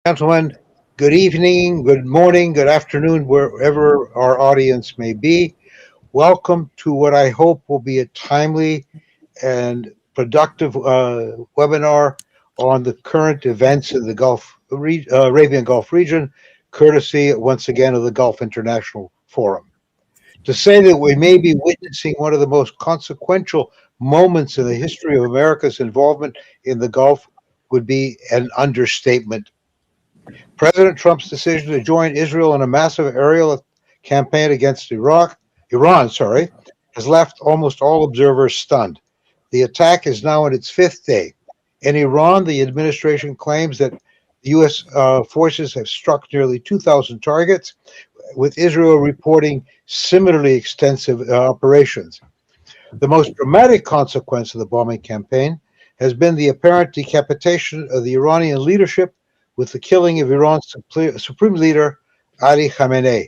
Gentlemen, good evening, good morning, good afternoon, wherever our audience may be. Welcome to what I hope will be a timely and productive webinar on the current events in the Arabian Gulf region, courtesy once again of the Gulf International Forum. To say that we may be witnessing one of the most consequential moments in the history of America's involvement in the Gulf would be an understatement. President Trump's decision to join Israel in a massive aerial campaign against Iran, has left almost all observers stunned. The attack is now in its fifth day. In Iran, the administration claims that the U.S. Forces have struck nearly 2,000 targets, with Israel reporting similarly extensive operations. The most dramatic consequence of the bombing campaign has been the apparent decapitation of the Iranian leadership with the killing of Iran's supreme leader, Ali Khamenei.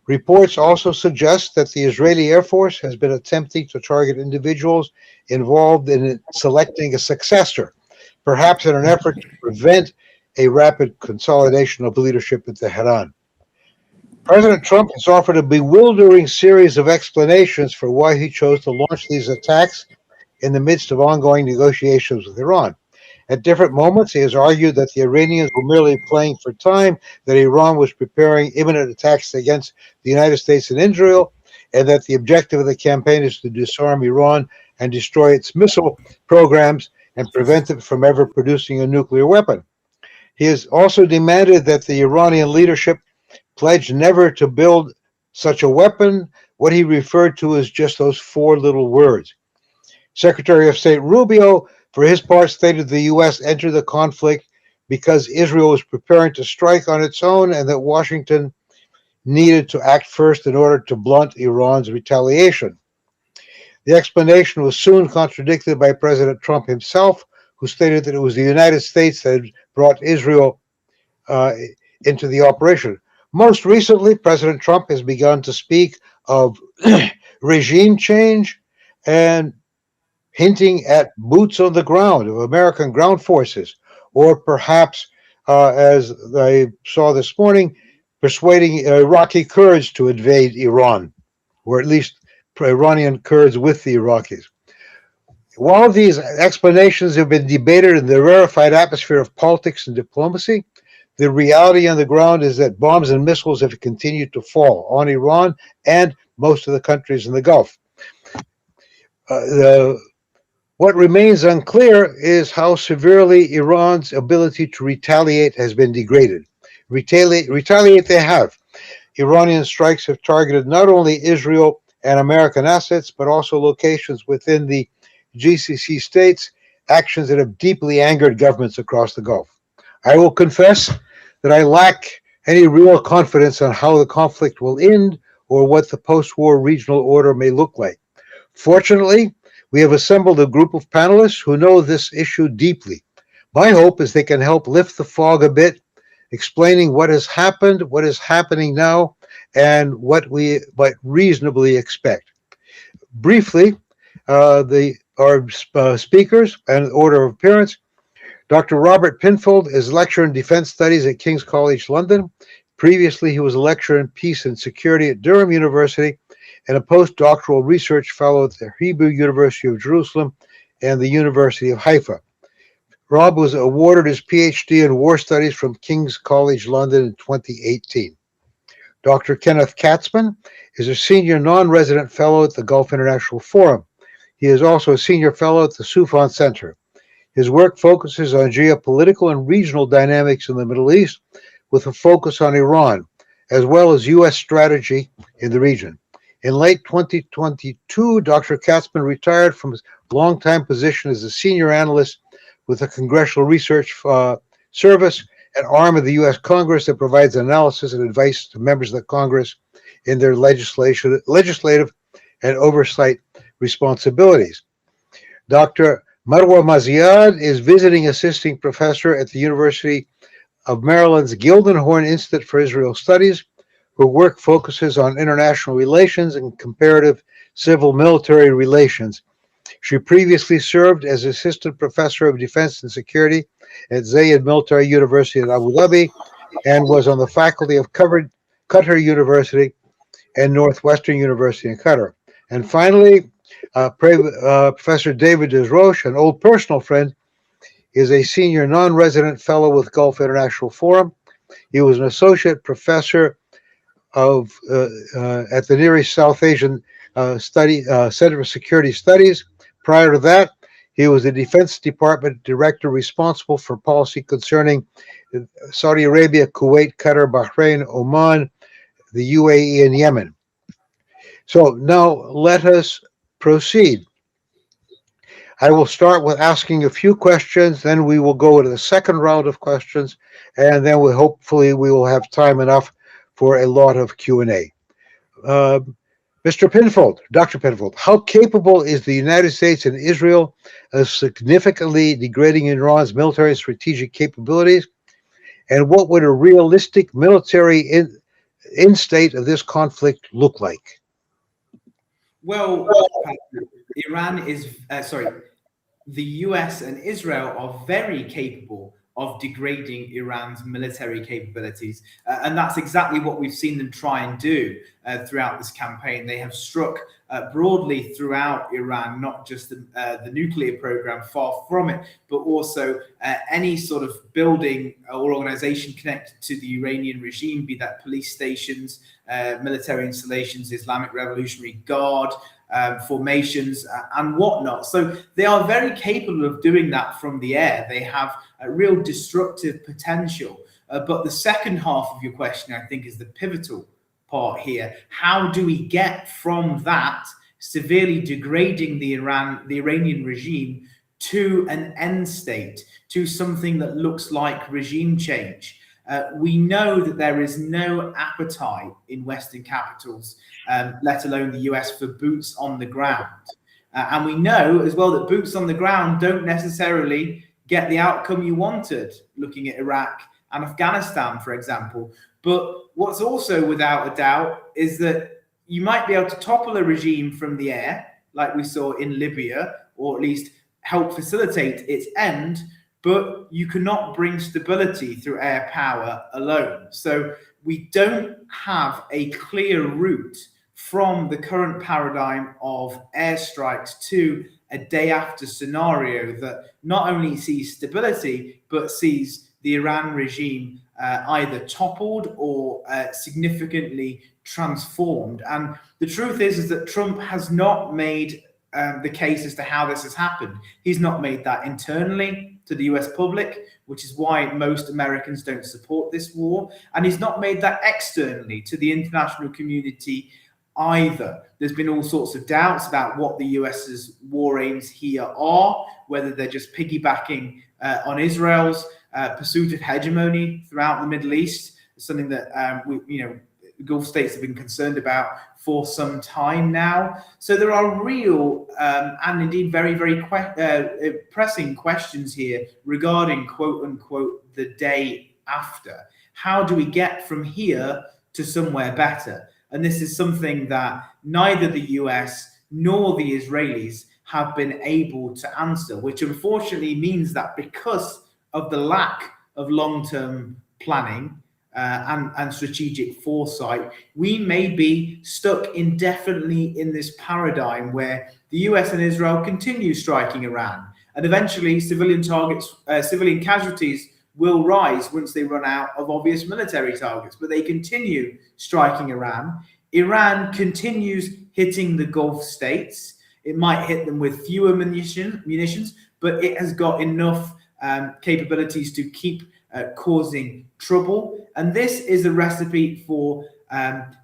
Reports also suggest that the Israeli Air Force has been attempting to target individuals involved in selecting a successor, perhaps in an effort to prevent a rapid consolidation of leadership in Tehran. President Trump has offered a bewildering series of explanations for why he chose to launch these attacks in the midst of ongoing negotiations with Iran. At different moments, he has argued that the Iranians were merely playing for time, that Iran was preparing imminent attacks against the United States and Israel, and that the objective of the campaign is to disarm Iran and destroy its missile programs and prevent it from ever producing a nuclear weapon. He has also demanded that the Iranian leadership pledge never to build such a weapon, what he referred to as just those four little words. Secretary of State Rubio, for his part, stated the U.S. entered the conflict because Israel was preparing to strike on its own and that Washington needed to act first in order to blunt Iran's retaliation. The explanation was soon contradicted by President Trump himself, who stated that it was the United States that had brought Israel into the operation. Most recently, President Trump has begun to speak of regime change and hinting at boots on the ground of American ground forces, or perhaps, as I saw this morning, persuading Iraqi Kurds to invade Iran, or at least Iranian Kurds with the Iraqis. While these explanations have been debated in the rarefied atmosphere of politics and diplomacy, the reality on the ground is that bombs and missiles have continued to fall on Iran and most of the countries in the Gulf. What remains unclear is how severely Iran's ability to retaliate has been degraded. Retaliate they have. Iranian strikes have targeted not only Israel and American assets, but also locations within the GCC states, actions that have deeply angered governments across the Gulf. I will confess that I lack any real confidence on how the conflict will end or what the post-war regional order may look like. Fortunately, we have assembled a group of panelists who know this issue deeply. My hope is they can help lift the fog a bit, explaining what has happened, what is happening now, and what we might reasonably expect. Briefly, our speakers and order of appearance. Dr. Robert Pinfold is lecturer in defense studies at King's College London. Previously, he was a lecturer in peace and security at Durham University and a postdoctoral research fellow at the Hebrew University of Jerusalem and the University of Haifa. Rob was awarded his PhD in war studies from King's College London in 2018. Dr. Kenneth Katzman is a senior non-resident fellow at the Gulf International Forum. He is also a senior fellow at the Soufan Center. His work focuses on geopolitical and regional dynamics in the Middle East, with a focus on Iran, as well as U.S. strategy in the region. In late 2022, Dr. Katzman retired from his longtime position as a senior analyst with the Congressional Research Service, an arm of the U.S. Congress that provides analysis and advice to members of the Congress in their legislative and oversight responsibilities. Dr. Marwa Maziad is visiting assisting professor at the University of Maryland's Gildenhorn Institute for Israel Studies. Her work focuses on international relations and comparative civil-military relations. She previously served as Assistant Professor of Defense and Security at Zayed Military University in Abu Dhabi and was on the faculty of Qatar University and Northwestern University in Qatar. And finally, Professor David Roches, an old personal friend, is a senior non-resident fellow with Gulf International Forum. He was an associate professor of at the Near East South Asian Center for Security Studies. Prior to that, he was the Defense Department director responsible for policy concerning Saudi Arabia, Kuwait, Qatar, Bahrain, Oman, the UAE, and Yemen. So now let us proceed. I will start with asking a few questions, then we will go to the second round of questions, and then hopefully we will have time enough for a lot of Q&A. Mr. Pinfold, Dr. Pinfold, how capable is the United States and Israel of significantly degrading Iran's military strategic capabilities? And what would a realistic military end state of this conflict look like? Well, the US and Israel are very capable of degrading Iran's military capabilities. And that's exactly what we've seen them try and do throughout this campaign. They have struck broadly throughout Iran, not just the nuclear program, far from it, but also any sort of building or organization connected to the Iranian regime, be that police stations, military installations, Islamic Revolutionary Guard, formations and whatnot. So they are very capable of doing that from the air. They have a real destructive potential. But the second half of your question, I think, is the pivotal part here. How do we get from that severely degrading the Iranian regime to an end state, to something that looks like regime change? We know that there is no appetite in Western capitals, let alone the US, for boots on the ground. And we know as well that boots on the ground don't necessarily get the outcome you wanted, looking at Iraq and Afghanistan, for example. But what's also without a doubt is that you might be able to topple a regime from the air, like we saw in Libya, or at least help facilitate its end, but you cannot bring stability through air power alone. So we don't have a clear route from the current paradigm of airstrikes to a day after scenario that not only sees stability, but sees the Iran regime either toppled or significantly transformed. And the truth is that Trump has not made the case as to how this has happened. He's not made that internally to the US public, which is why most Americans don't support this war. And he's not made that externally to the international community either. There's been all sorts of doubts about what the US's war aims here are, whether they're just piggybacking on Israel's pursuit of hegemony throughout the Middle East, something that Gulf states have been concerned about for some time now. So there are real and indeed very, very pressing questions here regarding, quote unquote, the day after. How do we get from here to somewhere better? And this is something that neither the US nor the Israelis have been able to answer, which unfortunately means that because of the lack of long-term planning and strategic foresight, we may be stuck indefinitely in this paradigm where the US and Israel continue striking Iran, and eventually civilian casualties will rise once they run out of obvious military targets, but they continue striking Iran. Iran continues hitting the Gulf states. It might hit them with fewer munitions, but it has got enough capabilities to keep causing trouble. And this is a recipe for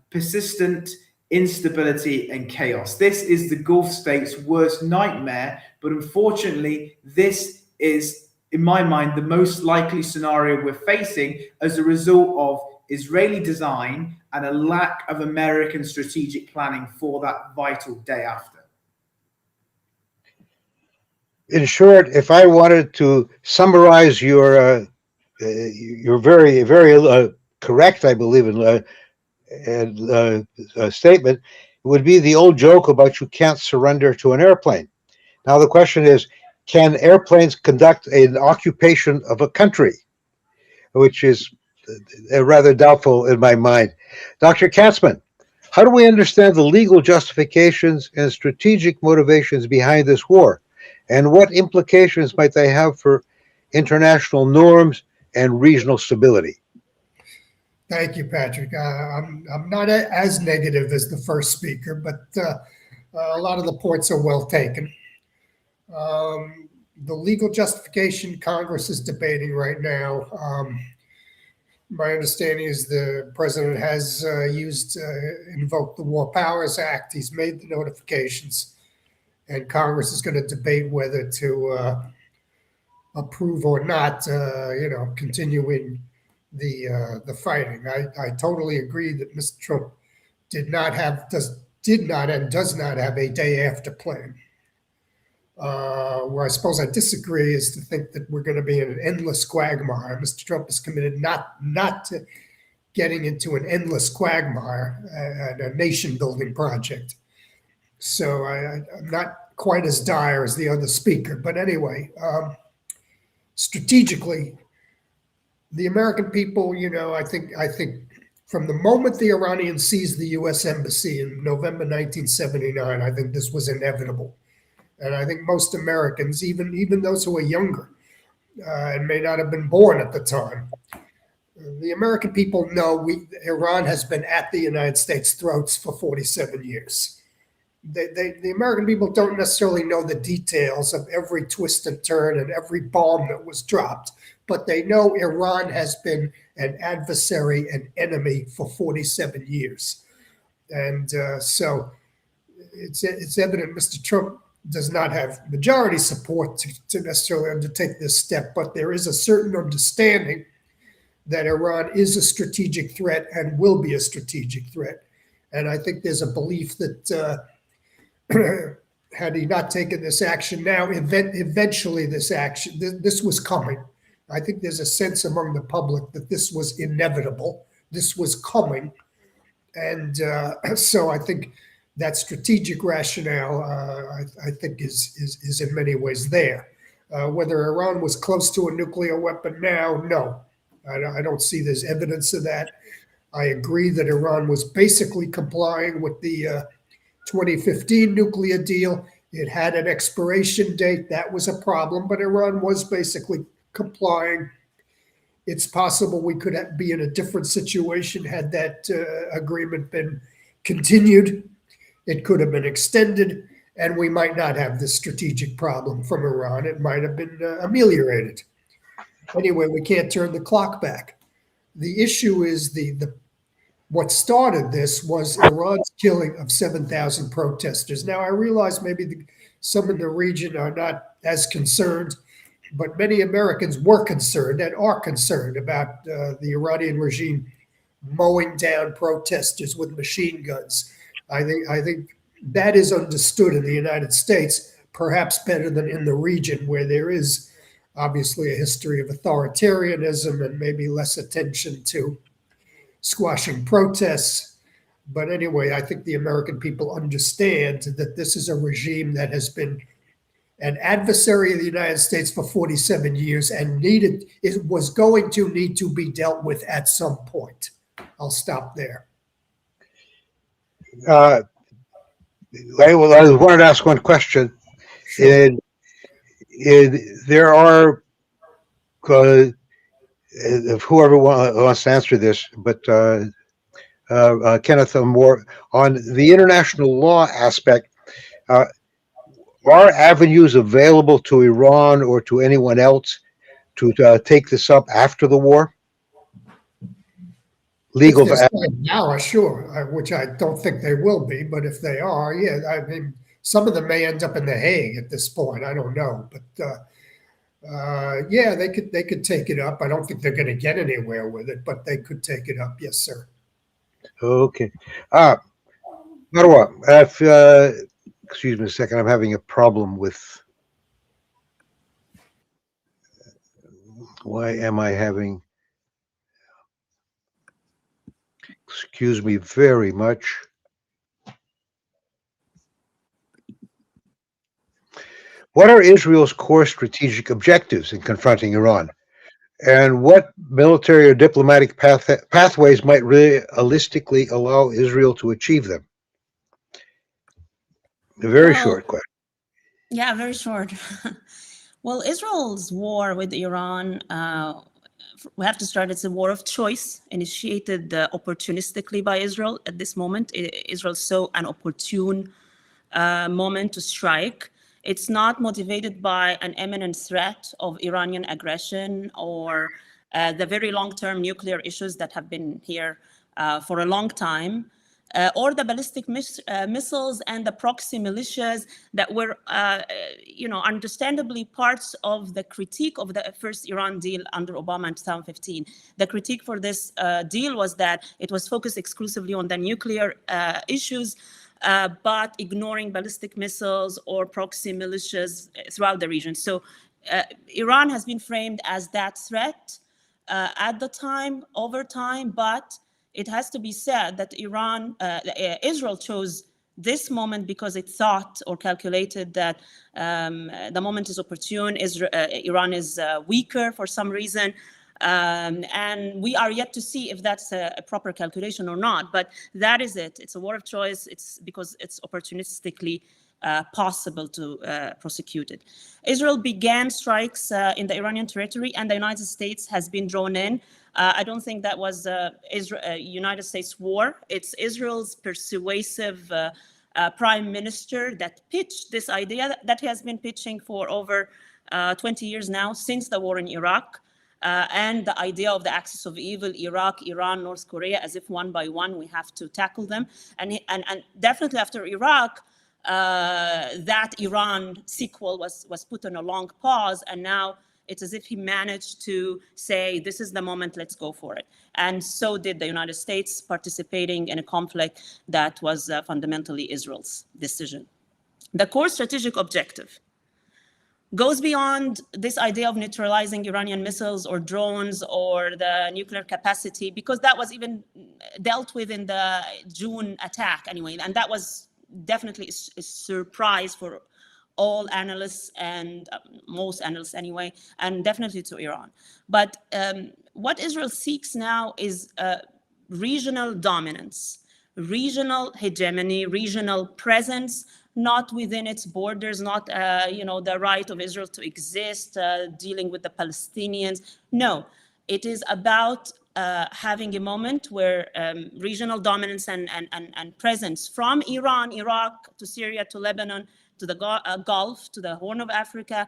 persistent instability and chaos. This is the Gulf states' worst nightmare, but unfortunately, this is, in my mind, the most likely scenario we're facing as a result of Israeli design and a lack of American strategic planning for that vital day after. In short, if I wanted to summarize your very, very correct, I believe, statement, it would be the old joke about you can't surrender to an airplane. Now the question is, can airplanes conduct an occupation of a country? Which is rather doubtful in my mind. Dr. Katzman, how do we understand the legal justifications and strategic motivations behind this war? And what implications might they have for international norms and regional stability? Thank you, Patrick. I'm not as negative as the first speaker, but a lot of the points are well taken. The legal justification Congress is debating right now. My understanding is the president has invoked the War Powers Act. He's made the notifications, and Congress is going to debate whether to approve or not. Continuing the fighting. I totally agree that Mr. Trump did not and does not have a day after plan. Where I suppose I disagree is to think that we're going to be in an endless quagmire. Mr. Trump is committed not to getting into an endless quagmire and a nation building project. So I'm not quite as dire as the other speaker. But anyway, strategically, the American people, I think from the moment the Iranians seized the U.S. embassy in November 1979, I think this was inevitable. And I think most Americans, even those who are younger and may not have been born at the time, the American people know Iran has been at the United States' throats for 47 years. The American people don't necessarily know the details of every twist and turn and every bomb that was dropped, but they know Iran has been an adversary and enemy for 47 years. And so it's evident Mr. Trump does not have majority support to necessarily undertake this step, but there is a certain understanding that Iran is a strategic threat and will be a strategic threat. And I think there's a belief that had he not taken this action now, eventually this was coming. I think there's a sense among the public that this was inevitable. This was coming. And so I think that strategic rationale, I think, is in many ways there. Whether Iran was close to a nuclear weapon now, no. I don't see there's evidence of that. I agree that Iran was basically complying with the 2015 nuclear deal. It had an expiration date. That was a problem, but Iran was basically complying. It's possible we could be in a different situation had that agreement been continued. It could have been extended, and we might not have this strategic problem from Iran. It might have been ameliorated. Anyway, we can't turn the clock back. The issue is what started this was Iran's killing of 7,000 protesters. Now, I realize maybe some in the region are not as concerned, but many Americans were concerned and are concerned about the Iranian regime mowing down protesters with machine guns. I think that is understood in the United States, perhaps better than in the region where there is obviously a history of authoritarianism and maybe less attention to squashing protests. But anyway, I think the American people understand that this is a regime that has been an adversary of the United States for 47 years and was going to need to be dealt with at some point. I'll stop there. I wanted to ask one question. Sure. There are, whoever wants to answer this, but Kenneth, more on the international law aspect. Are avenues available to Iran or to anyone else to take this up after the war? Legal now, sure, which I don't think they will be, but if they are, yeah, I mean, some of them may end up in The Hague at this point. I don't know, but yeah, they could take it up. I don't think they're going to get anywhere with it, but they could take it up. Yes, sir. Okay. Marwa, excuse me a second. I'm having a problem with. Why am I having? Excuse me very much. What are Israel's core strategic objectives in confronting Iran? And what military or diplomatic pathways might realistically allow Israel to achieve them? A very Well, short question. yeah, very short. Well, Israel's war with Iran, we have to start. It's a war of choice, initiated opportunistically by Israel at this moment. Israel saw an opportune moment to strike. It's not motivated by an imminent threat of Iranian aggression or the very long-term nuclear issues that have been here for a long time. Or the ballistic missiles and the proxy militias that were, understandably parts of the critique of the first Iran deal under Obama in 2015. The critique for this deal was that it was focused exclusively on the nuclear issues, but ignoring ballistic missiles or proxy militias throughout the region. So Iran has been framed as that threat at the time, over time, but it has to be said that Israel chose this moment because it thought or calculated that the moment is opportune. Iran is weaker for some reason. And we are yet to see if that's a proper calculation or not. But that is it. It's a war of choice. It's because it's opportunistically possible to prosecute it. Israel began strikes in the Iranian territory, and the United States has been drawn in. I don't think that was United States war. It's Israel's persuasive prime minister that pitched this idea that he has been pitching for over 20 years now, since the war in Iraq. And the idea of the axis of evil, Iraq, Iran, North Korea, as if one by one we have to tackle them. And definitely after Iraq, that Iran sequel was put on a long pause, and now it's as if he managed to say, this is the moment, let's go for it. And so did the United States, participating in a conflict that was fundamentally Israel's decision. The core strategic objective goes beyond this idea of neutralizing Iranian missiles or drones or the nuclear capacity, because that was even dealt with in the June attack anyway. And that was definitely a surprise for all analysts and most analysts anyway, and definitely to Iran. But what Israel seeks now is regional dominance, regional hegemony, regional presence, not within its borders, not the right of Israel to exist, dealing with the Palestinians. No, it is about having a moment where regional dominance and presence from Iran, Iraq, to Syria, to Lebanon, to the Gulf, to the Horn of Africa,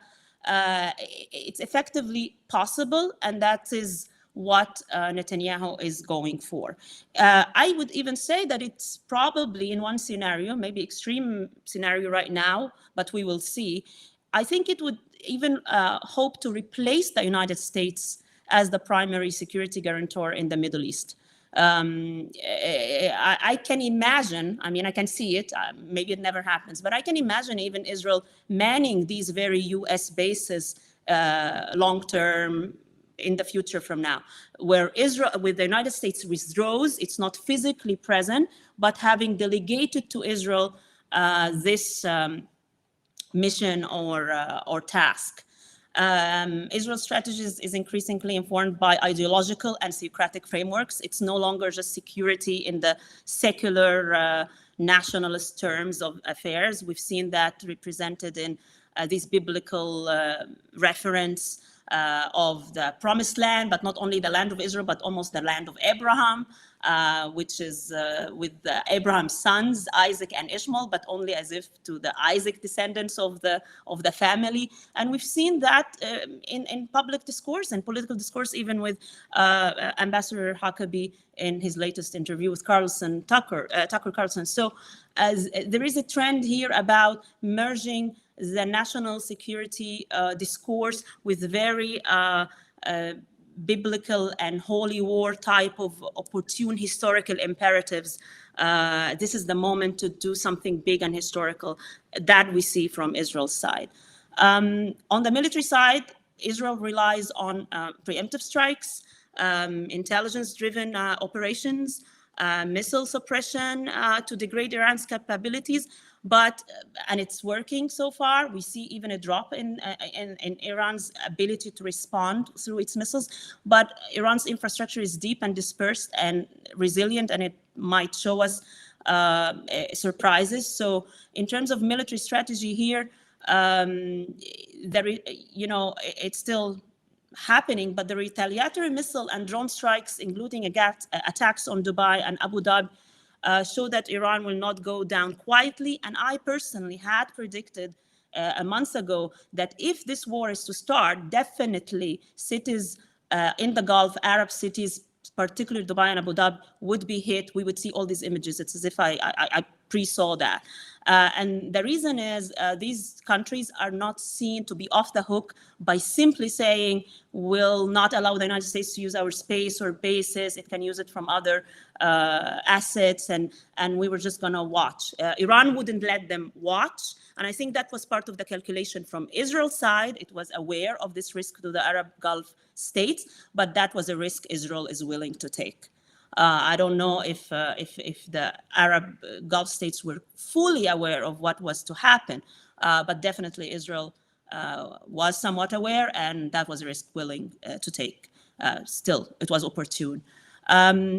it's effectively possible, and that is what Netanyahu is going for. I would even say that it's probably in one scenario, maybe extreme scenario right now, but we will see. I think it would even hope to replace the United States as the primary security guarantor in the Middle East. I can imagine, I can see it, maybe it never happens, but I can imagine even Israel manning these very US bases long-term in the future from now, where Israel, with the United States withdraws, it's not physically present, but having delegated to Israel this mission or task. Israel's strategy is increasingly informed by ideological and theocratic frameworks. It's no longer just security in the secular nationalist terms of affairs. We've seen that represented in these biblical reference of the promised land, but not only the land of Israel, but almost the land of Abraham, which is with Abraham's sons, Isaac and Ishmael, but only as if to the Isaac descendants of the family. And we've seen that in public discourse and political discourse, even with Ambassador Huckabee in his latest interview with Tucker Carlson. So there is a trend here about merging the national security discourse with very biblical and holy war type of opportune historical imperatives. This is the moment to do something big and historical that we see from Israel's side. On the military side, Israel relies on preemptive strikes, intelligence-driven operations, missile suppression to degrade Iran's capabilities. But and it's working so far. We see even a drop in Iran's ability to respond through its missiles. But Iran's infrastructure is deep and dispersed and resilient, and it might show us surprises. So in terms of military strategy here, it's still happening, but the retaliatory missile and drone strikes, including attacks on Dubai and Abu Dhabi, show that Iran will not go down quietly. And I personally had predicted a month ago that if this war is to start, definitely cities in the Gulf, Arab cities, particularly Dubai and Abu Dhabi, would be hit. We would see all these images. It's as if I pre-saw that. And the reason is these countries are not seen to be off the hook by simply saying, we'll not allow the United States to use our space or bases. It can use it from other assets, and we were just going to watch. Iran wouldn't let them watch. And I think that was part of the calculation from Israel's side. It was aware of this risk to the Arab Gulf states, but that was a risk Israel is willing to take. I don't know if the Arab Gulf states were fully aware of what was to happen, but definitely Israel was somewhat aware, and that was a risk willing to take. Still, it was opportune.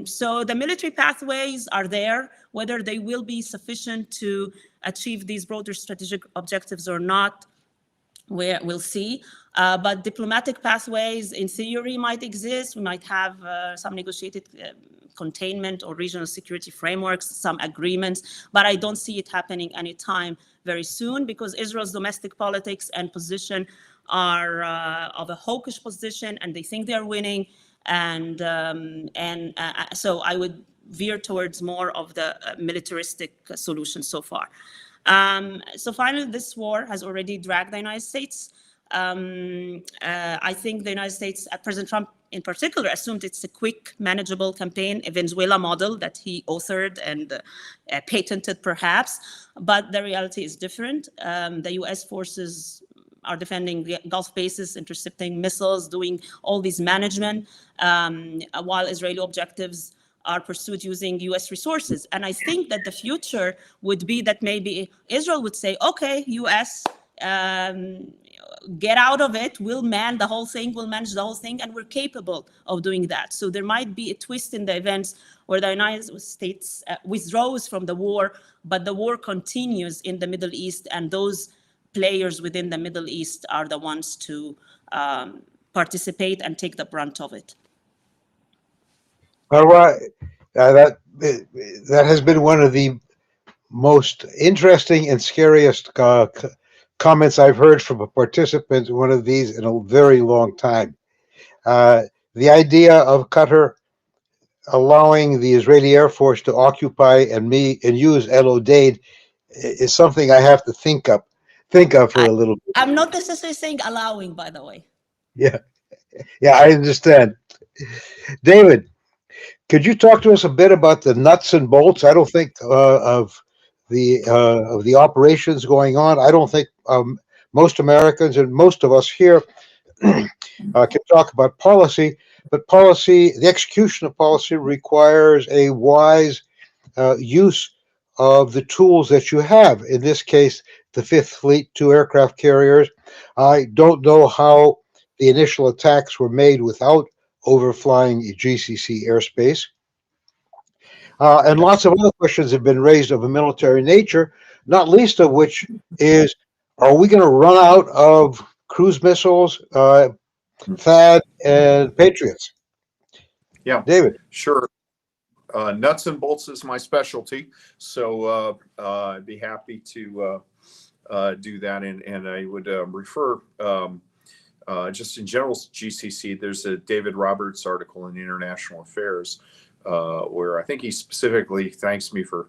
So the military pathways are there. Whether they will be sufficient to achieve these broader strategic objectives or not, we'll see. But diplomatic pathways, in theory, might exist. We might have some negotiated containment or regional security frameworks, some agreements, but I don't see it happening anytime very soon, because Israel's domestic politics and position are of a hawkish position, and they think they're winning. And so I would veer towards more of the militaristic solution so far. So finally, this war has already dragged the United States. I think the United States, President Trump in particular, assumed it's a quick, manageable campaign, a Venezuela model that he authored and patented perhaps, but the reality is different. The US forces are defending the Gulf bases, intercepting missiles, doing all these management, while Israeli objectives are pursued using US resources. And I think that the future would be that maybe Israel would say, okay, US, get out of it, we'll man the whole thing, we'll manage the whole thing, and we're capable of doing that. So there might be a twist in the events where the United States withdraws from the war, but the war continues in the Middle East, and those players within the Middle East are the ones to participate and take the brunt of it. Marwa, that has been one of the most interesting and scariest comments I've heard from a participant in one of these in a very long time. The idea of Qatar allowing the Israeli Air Force to occupy and use El Odeid is something I have to think of for a little bit. I'm not necessarily saying allowing, by the way. Yeah, I understand. David, could you talk to us a bit about the nuts and bolts? I don't think of the operations going on. I don't think most Americans and most of us here can talk about policy, but policy, the execution of policy requires a wise use of the tools that you have. In this case, the Fifth Fleet, 2 aircraft carriers. I don't know how the initial attacks were made without overflying GCC airspace. And lots of other questions have been raised of a military nature, not least of which is, are we going to run out of cruise missiles, THAAD, and Patriots? Yeah, David. Sure. Nuts and bolts is my specialty, so I'd be happy to do that. And I would refer just in general GCC. There's a David Roberts article in International Affairs where I think he specifically thanks me for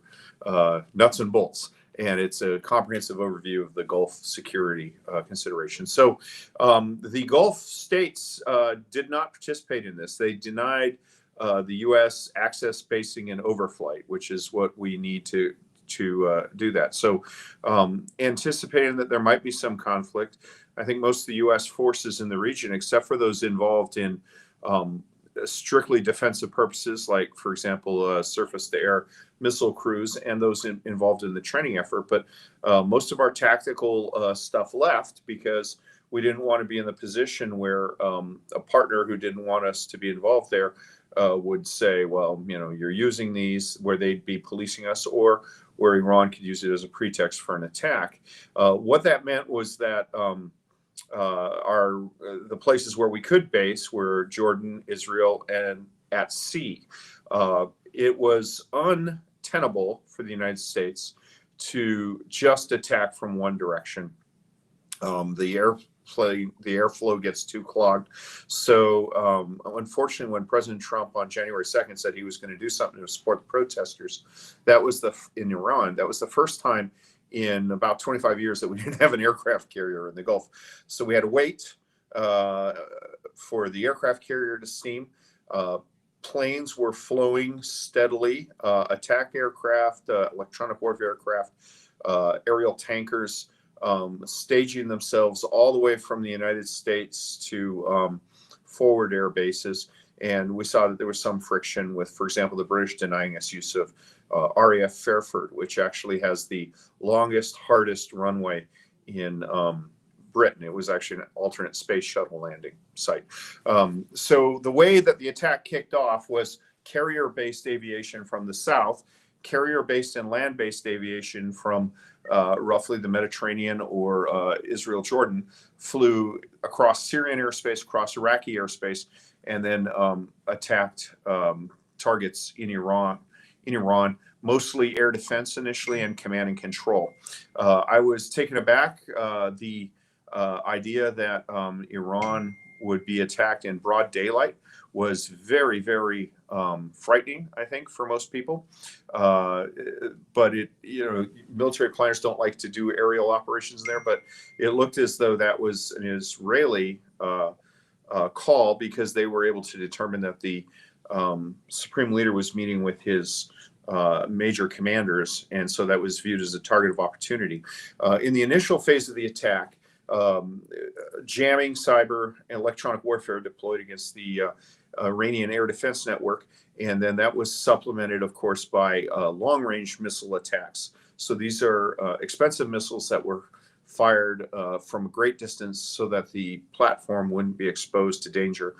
nuts and bolts. And it's a comprehensive overview of the Gulf security considerations. So the Gulf states did not participate in this. They denied the U.S. access, basing, and overflight, which is what we need to do that. So anticipating that there might be some conflict, I think most of the U.S. forces in the region, except for those involved in strictly defensive purposes, like, for example, surface-to-air missile crews and those involved in the training effort. But most of our tactical stuff left because we didn't want to be in the position where a partner who didn't want us to be involved there would say, well, you're using these, where they'd be policing us, or where Iran could use it as a pretext for an attack. What that meant was that the places where we could base were Jordan, Israel, and at sea. It was untenable for the United States to just attack from one direction. The airflow gets too clogged. So unfortunately, when President Trump on January 2nd said he was going to do something to support the protesters, in Iran, that was the first time in about 25 years that we didn't have an aircraft carrier in the Gulf. So we had to wait for the aircraft carrier to steam. Planes were flowing steadily, attack aircraft, electronic warfare aircraft, aerial tankers, staging themselves all the way from the United States to forward air bases. And we saw that there was some friction with, for example, the British denying us use of RAF Fairford, which actually has the longest, hardest runway in Britain. It was actually an alternate space shuttle landing site. So the way that the attack kicked off was carrier-based aviation from the south, carrier-based and land-based aviation from roughly the Mediterranean or Israel, Jordan, flew across Syrian airspace, across Iraqi airspace, and then attacked targets in Iran, mostly air defense initially and command and control. I was taken aback. The idea that Iran would be attacked in broad daylight was very, very frightening, I think, for most people. But military planners don't like to do aerial operations there, but it looked as though that was an Israeli call, because they were able to determine that the supreme leader was meeting with his major commanders, and so that was viewed as a target of opportunity. In the initial phase of the attack, jamming, cyber, and electronic warfare deployed against the Iranian air defense network, and then that was supplemented, of course, by long-range missile attacks. So these are expensive missiles that were fired from a great distance so that the platform wouldn't be exposed to danger.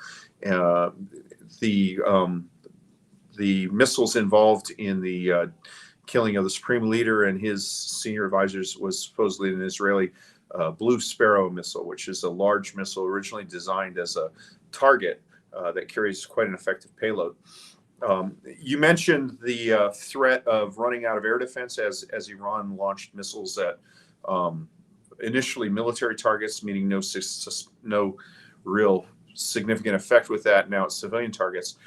The missiles involved in the killing of the supreme leader and his senior advisors was supposedly an Israeli Blue Sparrow missile, which is a large missile originally designed as a target that carries quite an effective payload. You mentioned the threat of running out of air defense as Iran launched missiles at initially military targets, meaning no real significant effect with that. Now it's civilian targets.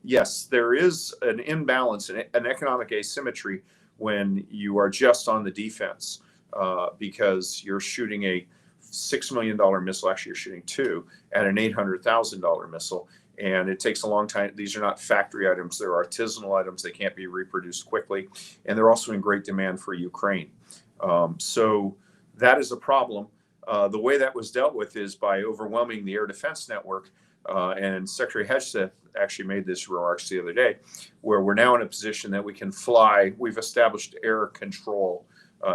Yes, there is an imbalance, an economic asymmetry when you are just on the defense, because you're shooting a $6 million missile, actually you're shooting two, at an $800,000 missile. And it takes a long time. These are not factory items. They're artisanal items. They can't be reproduced quickly. And they're also in great demand for Ukraine. So that is a problem. The way that was dealt with is by overwhelming the air defense network. And Secretary Hegseth actually made this remarks the other day, where we're now in a position that we can fly. We've established air control,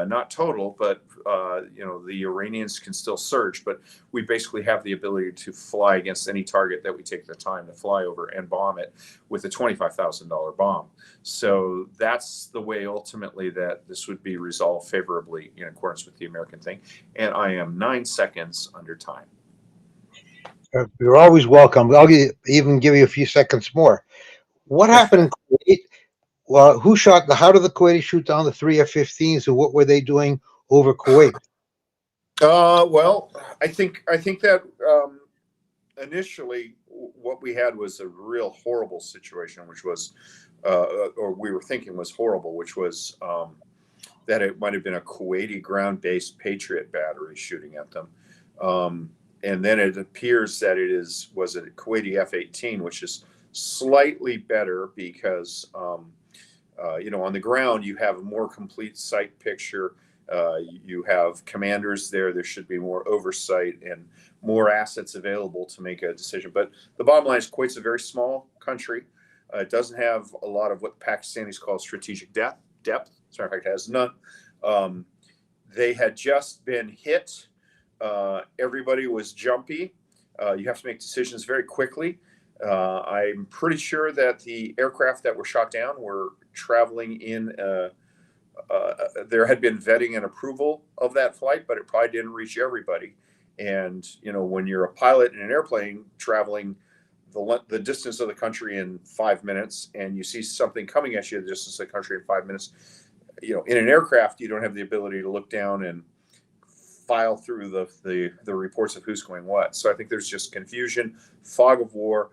not total, but the Iranians can still surge, but we basically have the ability to fly against any target that we take the time to fly over and bomb it with a $25,000 bomb. So that's the way ultimately that this would be resolved favorably in accordance with the American thing. And I am 9 seconds under time. You're always welcome. Even give you a few seconds more. What happened in Kuwait? Well, how did the Kuwaitis shoot down the 3 F-15s, and what were they doing over Kuwait? Well, I think that initially what we had was a real horrible situation, which was, or we were thinking was horrible, which was that it might have been a Kuwaiti ground-based Patriot battery shooting at them. And then it appears that was a Kuwaiti F-18, which is slightly better because, on the ground, you have a more complete sight picture. You have commanders there. There should be more oversight and more assets available to make a decision. But the bottom line is Kuwait's a very small country. It doesn't have a lot of what the Pakistanis call strategic depth. As a matter of fact, it has none. They had just been hit. Everybody was jumpy. You have to make decisions very quickly. I'm pretty sure that the aircraft that were shot down were traveling in. There had been vetting and approval of that flight, but it probably didn't reach everybody. And when you're a pilot in an airplane traveling the distance of the country in 5 minutes, and you see something coming at you the distance of the country in 5 minutes, in an aircraft you don't have the ability to look down and file through the reports of who's going what. So I think there's just confusion, fog of war,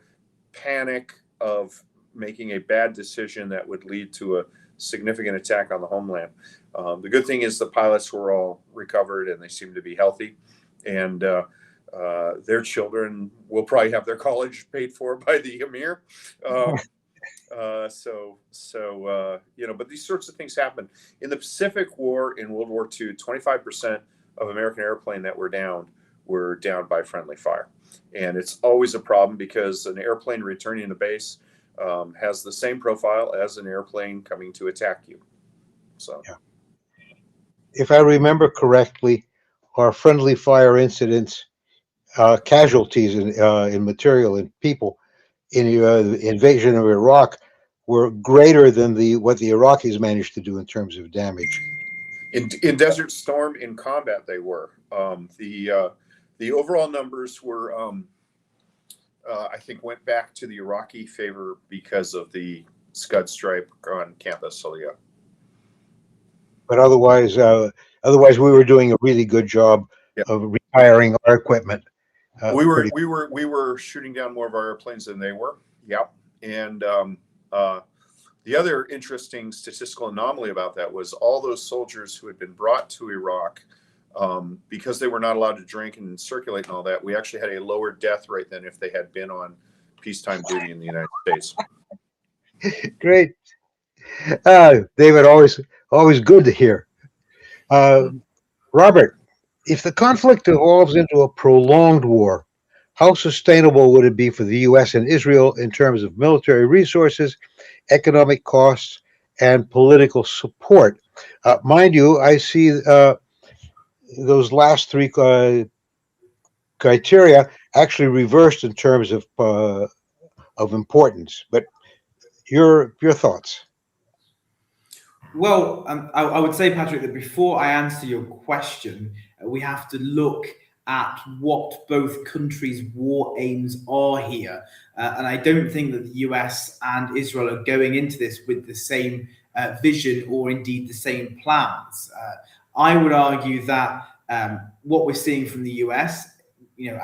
panic of making a bad decision that would lead to a significant attack on the homeland. The good thing is the pilots were all recovered and they seem to be healthy, and their children will probably have their college paid for by the emir. But these sorts of things happen. In the Pacific War in World War II, 25% of American airplanes that were down by friendly fire. And it's always a problem because an airplane returning to base has the same profile as an airplane coming to attack you. So, yeah. If I remember correctly, our friendly fire incidents, casualties in material and people in the invasion of Iraq were greater than what the Iraqis managed to do in terms of damage. In Desert Storm, in combat, they were. The overall numbers were, I think, went back to the Iraqi favor because of the Scud stripe on campus. So yeah. But otherwise, we were doing a really good job of retiring our equipment. We were shooting down more of our airplanes than they were. Yep. And the other interesting statistical anomaly about that was all those soldiers who had been brought to Iraq, because they were not allowed to drink and circulate and all that, we actually had a lower death rate than if they had been on peacetime duty in the United States. Great. David, always good to hear. Robert, if the conflict evolves into a prolonged war, how sustainable would it be for the U.S. and Israel in terms of military resources, economic costs, and political support? Mind you, I see those last three criteria actually reversed in terms of importance. But your thoughts? Well, I would say, Patrick, that before I answer your question, we have to look at what both countries' war aims are here. And I don't think that the US and Israel are going into this with the same vision or indeed the same plans. I would argue that what we're seeing from the US,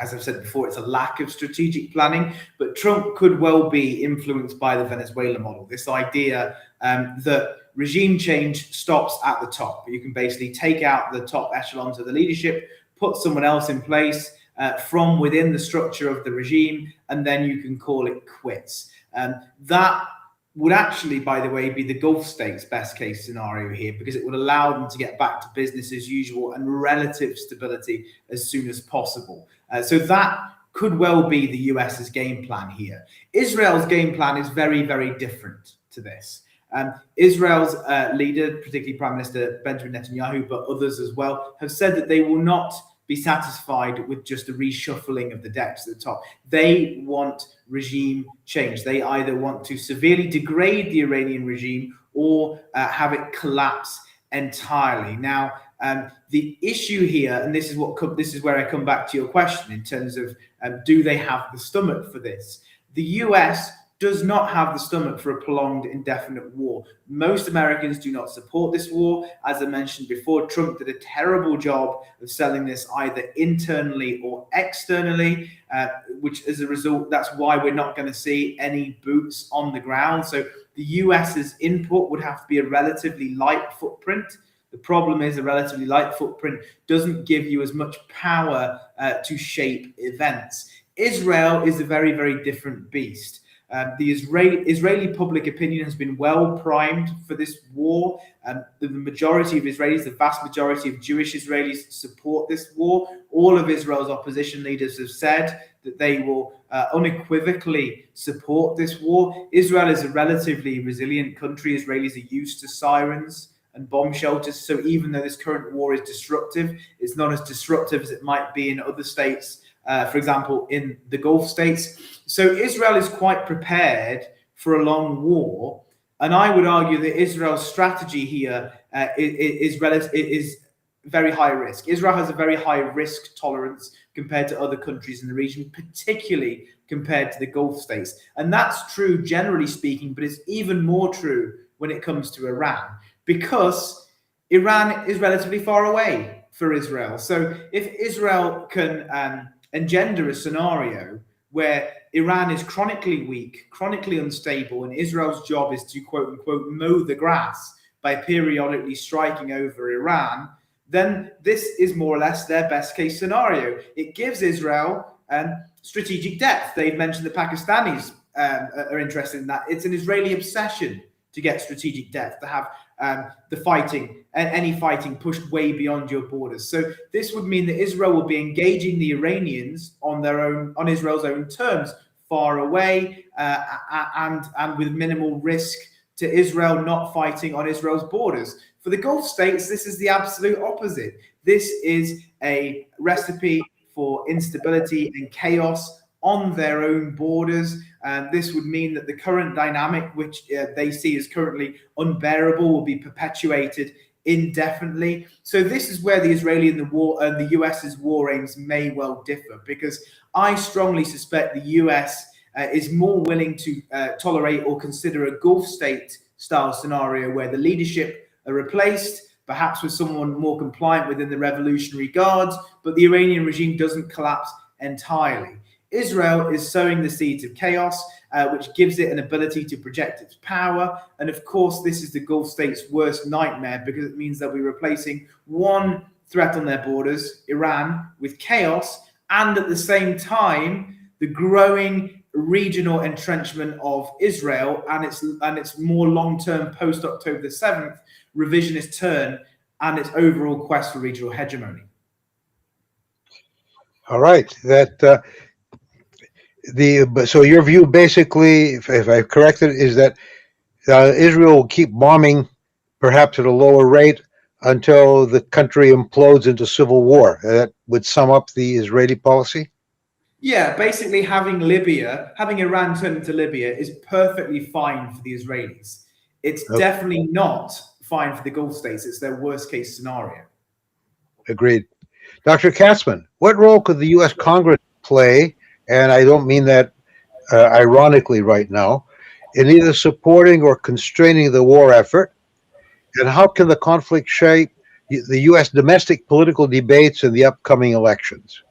as I've said before, it's a lack of strategic planning, but Trump could well be influenced by the Venezuela model. This idea that regime change stops at the top. You can basically take out the top echelons of the leadership, put someone else in place from within the structure of the regime, and then you can call it quits. That would actually, by the way, be the Gulf states' best case scenario here, because it would allow them to get back to business as usual and relative stability as soon as possible. So that could well be the US's game plan here. Israel's game plan is very, very different to this. Israel's leader, particularly Prime Minister Benjamin Netanyahu, but others as well, have said that they will not be satisfied with just a reshuffling of the decks at the top. They want regime change. They either want to severely degrade the Iranian regime or have it collapse entirely. Now, the issue here, and this is where I come back to your question in terms of do they have the stomach for this? The US does not have the stomach for a prolonged, indefinite war. Most Americans do not support this war. As I mentioned before, Trump did a terrible job of selling this either internally or externally, which as a result, that's why we're not going to see any boots on the ground. So the US's input would have to be a relatively light footprint. The problem is a relatively light footprint doesn't give you as much power to shape events. Israel is a very, very different beast. The Israeli public opinion has been well primed for this war. The majority of Israelis, the vast majority of Jewish Israelis, support this war. All of Israel's opposition leaders have said that they will unequivocally support this war. Israel is a relatively resilient country. Israelis are used to sirens and bomb shelters. So even though this current war is disruptive, it's not as disruptive as it might be in other states, for example, in the Gulf states. So Israel is quite prepared for a long war. And I would argue that Israel's strategy here is very high risk. Israel has a very high risk tolerance compared to other countries in the region, particularly compared to the Gulf states. And that's true generally speaking, but it's even more true when it comes to Iran, because Iran is relatively far away for Israel. So if Israel can engender a scenario where Iran is chronically weak, chronically unstable, and Israel's job is to, quote unquote, mow the grass by periodically striking over Iran, then this is more or less their best case scenario. It gives Israel strategic depth. They've mentioned the Pakistanis are interested in that. It's an Israeli obsession to get strategic depth, to have any fighting pushed way beyond your borders. So this would mean that Israel will be engaging the Iranians on Israel's own terms, far away, and with minimal risk to Israel not fighting on Israel's borders. For the Gulf states, this is the absolute opposite. This is a recipe for instability and chaos on their own borders. And this would mean that the current dynamic, which they see as currently unbearable, will be perpetuated indefinitely. So this is where the Israeli and the US's war aims may well differ, because I strongly suspect the US is more willing to tolerate or consider a Gulf state style scenario where the leadership are replaced, perhaps with someone more compliant within the Revolutionary Guards, but the Iranian regime doesn't collapse entirely. Israel is sowing the seeds of chaos, which gives it an ability to project its power. And of course, this is the Gulf states' worst nightmare, because it means they'll be replacing one threat on their borders, Iran, with chaos, and at the same time, the growing regional entrenchment of Israel and its more long-term post-October the 7th revisionist turn and its overall quest for regional hegemony. All right. So your view, basically, if I've corrected, is that Israel will keep bombing, perhaps at a lower rate, until the country implodes into civil war. That would sum up the Israeli policy? Yeah, basically having Iran turn into Libya is perfectly fine for the Israelis. It's definitely not fine for the Gulf states. It's their worst case scenario. Agreed. Dr. Katzman, what role could the U.S. Congress play, and I don't mean that ironically right now, in either supporting or constraining the war effort? And how can the conflict shape the U.S. domestic political debates in the upcoming elections?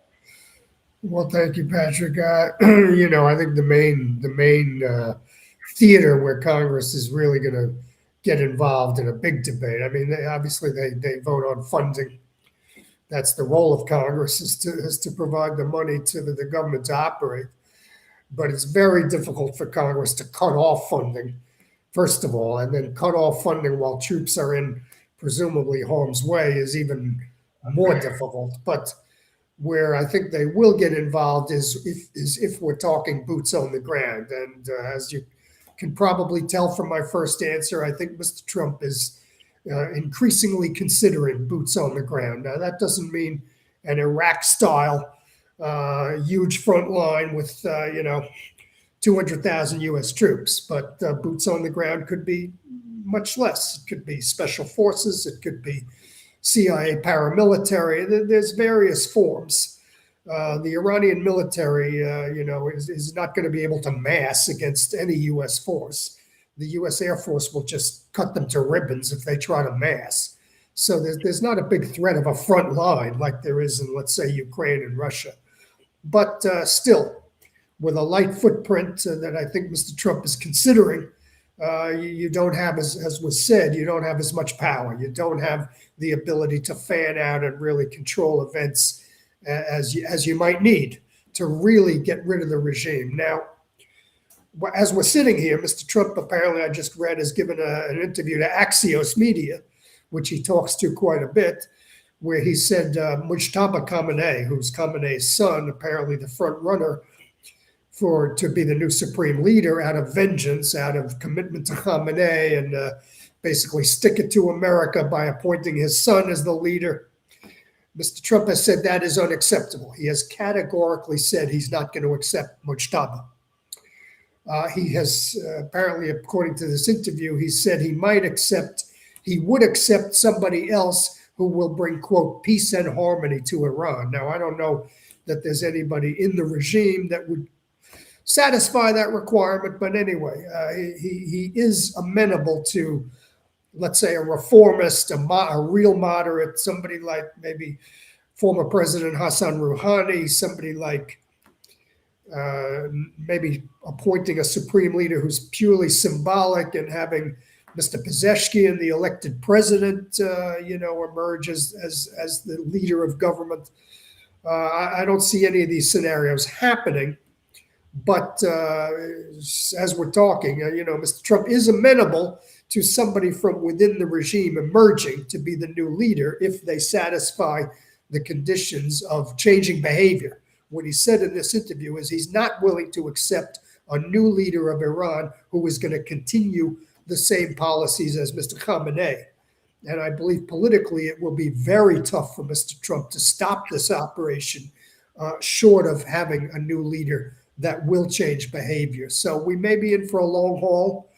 Well, thank you, Patrick. I think the main theater where Congress is really going to get involved in a big debate. I mean, obviously they vote on funding. That's the role of Congress, is to provide the money to the government to operate. But it's very difficult for Congress to cut off funding, first of all, and then cut off funding while troops are in presumably harm's way is even more difficult. But where I think they will get involved is if we're talking boots on the ground. And as you can probably tell from my first answer, I think Mr. Trump is increasingly considering boots on the ground. Now, that doesn't mean an Iraq-style huge front line with 200,000 U.S. troops, but boots on the ground could be much less. It could be special forces. It could be CIA paramilitary. There's various forms. The Iranian military, is not going to be able to mass against any U.S. force. The U.S. Air Force will just cut them to ribbons if they try to mass. So there's not a big threat of a front line like there is in, let's say, Ukraine and Russia. But still, with a light footprint that I think Mr. Trump is considering, you don't have, as was said, you don't have as much power. You don't have the ability to fan out and really control events as you might need to really get rid of the regime. Now, as we're sitting here, Mr. Trump, apparently I just read, has given an interview to Axios Media, which he talks to quite a bit, where he said Mujtaba Khamenei, who's Khamenei's son, apparently the front runner to be the new supreme leader, out of vengeance, out of commitment to Khamenei, and basically stick it to America by appointing his son as the leader. Mr. Trump has said that is unacceptable. He has categorically said he's not going to accept Mujtaba. He has apparently, according to this interview, he said he would accept somebody else who will bring, quote, peace and harmony to Iran. Now, I don't know that there's anybody in the regime that would satisfy that requirement, but anyway, he is amenable to, let's say, a reformist, a real moderate, somebody like maybe former President Hassan Rouhani, somebody like maybe appointing a supreme leader who's purely symbolic, and having Mr. Pezeshkian, the elected president, emerge as the leader of government. I don't see any of these scenarios happening. But as we're talking, Mr. Trump is amenable to somebody from within the regime emerging to be the new leader if they satisfy the conditions of changing behavior. What he said in this interview is he's not willing to accept a new leader of Iran who is going to continue the same policies as Mr. Khamenei. And I believe politically it will be very tough for Mr. Trump to stop this operation, short of having a new leader that will change behavior. So we may be in for a long haul.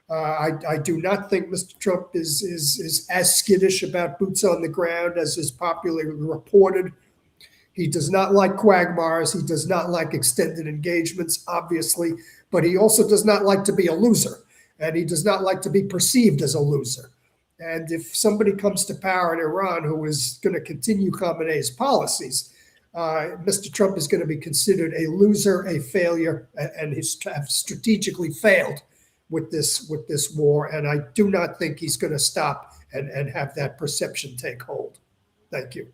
I do not think Mr. Trump is as skittish about boots on the ground as is popularly reported. He does not like quagmires. He does not like extended engagements, obviously, but he also does not like to be a loser, and he does not like to be perceived as a loser. And if somebody comes to power in Iran who is going to continue Khamenei's policies, Mr. Trump is going to be considered a loser, a failure, and he's strategically failed with this war. And I do not think he's going to stop and have that perception take hold. Thank you.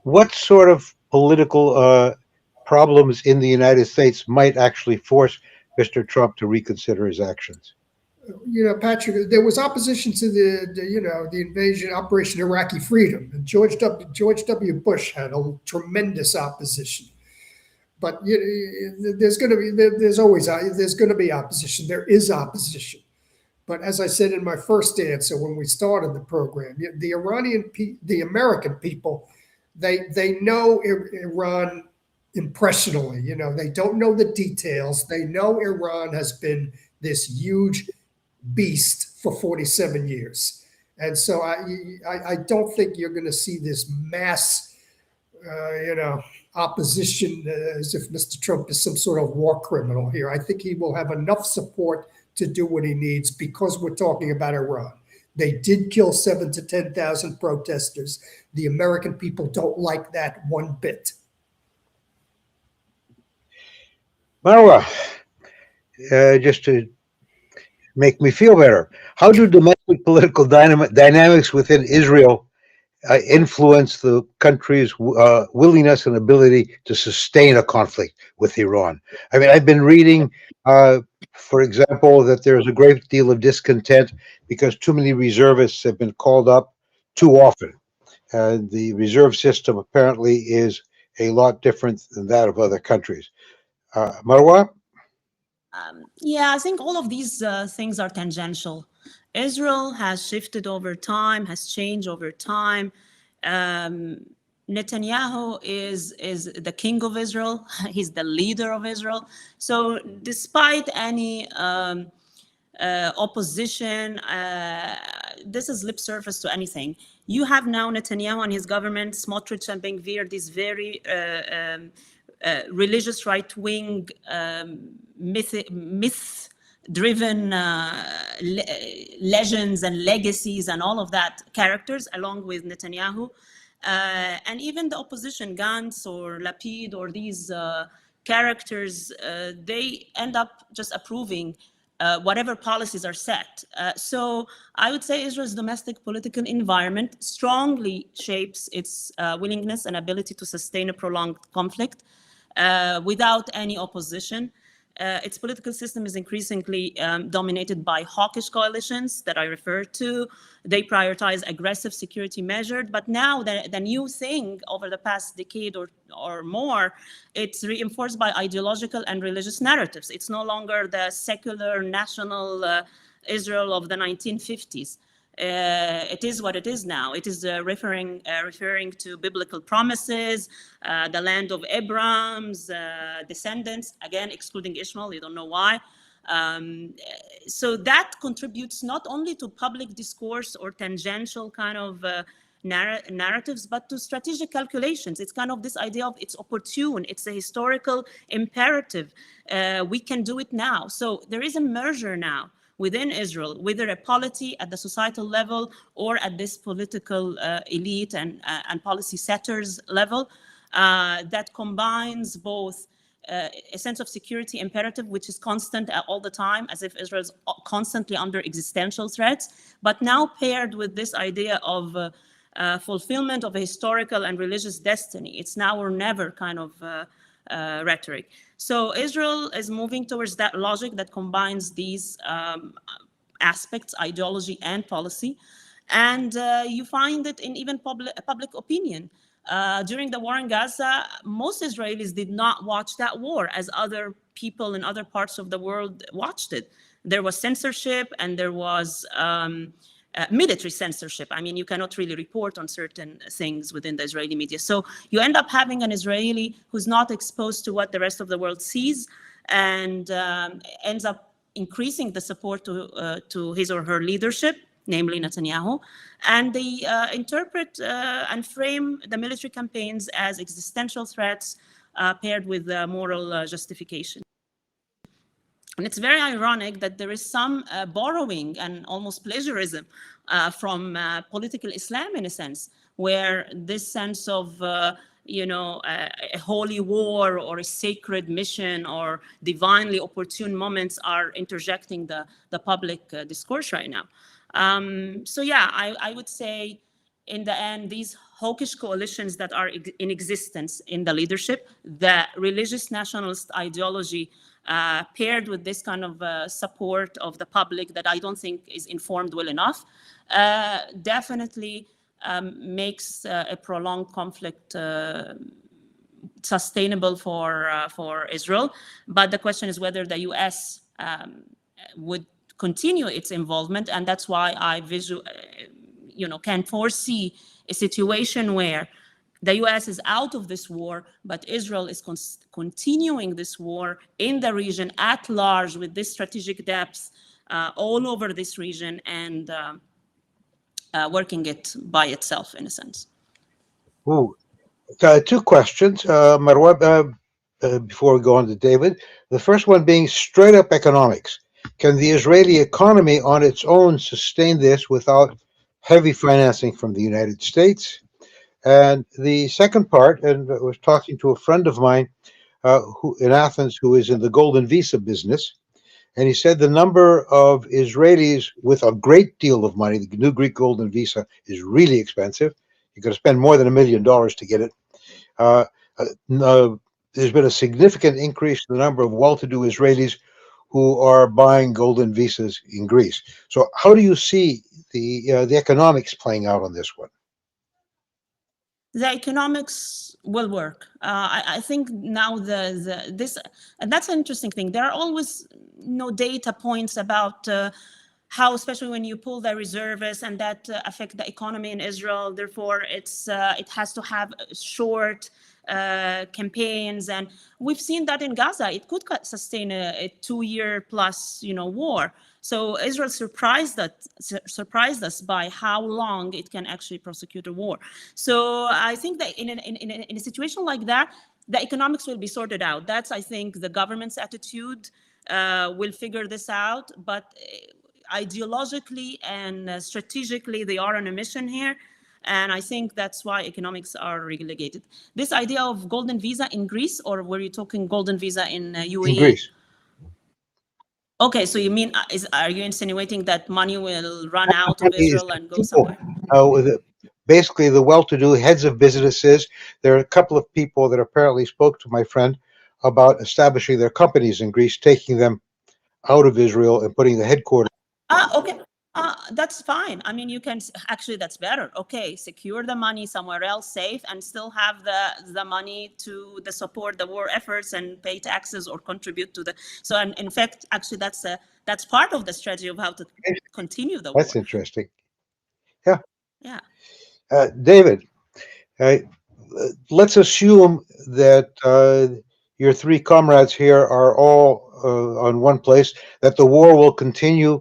What sort of political problems in the United States might actually force Mr. Trump to reconsider his actions? Patrick, there was opposition to the invasion, Operation Iraqi Freedom, and George W. Bush had a tremendous opposition. But there's going to be opposition. There is opposition. But as I said in my first answer when we started the program, the American people, they know Iran impressionally. They don't know the details. They know Iran has been this huge beast for 47 years. And so I don't think you're going to see this mass, opposition as if Mr. Trump is some sort of war criminal here. I think he will have enough support to do what he needs because we're talking about Iran. They did kill 7,000 to 10,000 protesters. The American people don't like that one bit. Marwa, just to make me feel better, how do domestic political dynamics within Israel influence the country's willingness and ability to sustain a conflict with Iran? I mean, I've been reading, for example, that there's a great deal of discontent because too many reservists have been called up too often. And the reserve system apparently is a lot different than that of other countries. Marwa? Yeah, I think all of these things are tangential. Israel has shifted over time, has changed over time. Netanyahu is the king of Israel. He's the leader of Israel. So despite any opposition, this is lip service to anything. You have now Netanyahu and his government, Smotrich and Ben Gvir, these very religious right-wing myth-driven legends and legacies and all of that characters, along with Netanyahu. And even the opposition, Gantz or Lapid or these characters, they end up just approving whatever policies are set. So I would say Israel's domestic political environment strongly shapes its willingness and ability to sustain a prolonged conflict without any opposition. its political system is increasingly dominated by hawkish coalitions that I referred to. They prioritize aggressive security measures. But now the new thing over the past decade or more, it's reinforced by ideological and religious narratives. It's no longer the secular national Israel of the 1950s. It is what it is now. It is referring to biblical promises, the land of Abraham's descendants, again, excluding Ishmael, you don't know why. So that contributes not only to public discourse or tangential kind of narratives, but to strategic calculations. It's kind of this idea of it's opportune, it's a historical imperative. We can do it now. So there is a merger now within Israel, whether a polity at the societal level or at this political elite and policy setters level, that combines both a sense of security imperative, which is constant all the time, as if Israel is constantly under existential threats, but now paired with this idea of fulfillment of a historical and religious destiny. It's now or never kind of rhetoric. So Israel is moving towards that logic that combines these aspects, ideology and policy. And you find it in even public opinion. During the war in Gaza, most Israelis did not watch that war as other people in other parts of the world watched it. There was censorship and there was military censorship. I mean, you cannot really report on certain things within the Israeli media. So you end up having an Israeli who's not exposed to what the rest of the world sees and ends up increasing the support to his or her leadership, namely Netanyahu. And they interpret and frame the military campaigns as existential threats paired with moral justification. And it's very ironic that there is some borrowing and almost plagiarism from political Islam, in a sense, where this sense of, a holy war or a sacred mission or divinely opportune moments are interjecting the public discourse right now. So yeah, I would say in the end, these hawkish coalitions that are in existence in the leadership, the religious nationalist ideology paired with this kind of support of the public that I don't think is informed well enough, definitely makes a prolonged conflict sustainable for Israel. But the question is whether the U.S. Would continue its involvement, and that's why I can foresee a situation where the U.S. is out of this war, but Israel is continuing this war in the region at large with this strategic depth all over this region and working it by itself, in a sense. Ooh, two questions, Marwa, before we go on to David. The first one being straight up economics. Can the Israeli economy on its own sustain this without heavy financing from the United States? And the second part, and I was talking to a friend of mine who in Athens who is in the golden visa business, and he said the number of Israelis with a great deal of money, the new Greek golden visa is really expensive. You're going to spend more than $1 million to get it. There's been a significant increase in the number of well-to-do Israelis who are buying golden visas in Greece. So how do you see the economics playing out on this one? The economics will work. I think now this, and that's an interesting thing. There are always data points about how, especially when you pull the reservists and that affect the economy in Israel. Therefore, it has to have short campaigns, and we've seen that in Gaza. It could sustain a 2-year plus, war. So Israel surprised us by how long it can actually prosecute a war. So I think that in a situation like that, the economics will be sorted out. That's, I think, the government's attitude will figure this out. But ideologically and strategically, they are on a mission here. And I think that's why economics are relegated. This idea of golden visa in Greece, or were you talking golden visa in UAE? In Greece. Okay, so you mean, are you insinuating that money will run out of Israel and go somewhere? Basically, the well-to-do heads of businesses. There are a couple of people that apparently spoke to my friend about establishing their companies in Greece, taking them out of Israel and putting the headquarters. Okay. That's fine. I mean, you can actually, that's better. Okay, secure the money somewhere else, safe, and still have the money to the support the war efforts and pay taxes or contribute to the. So, and in fact, actually, that's part of the strategy of how to continue the war. That's interesting. Yeah. Yeah. David, let's assume that your three comrades here are all on one place, that the war will continue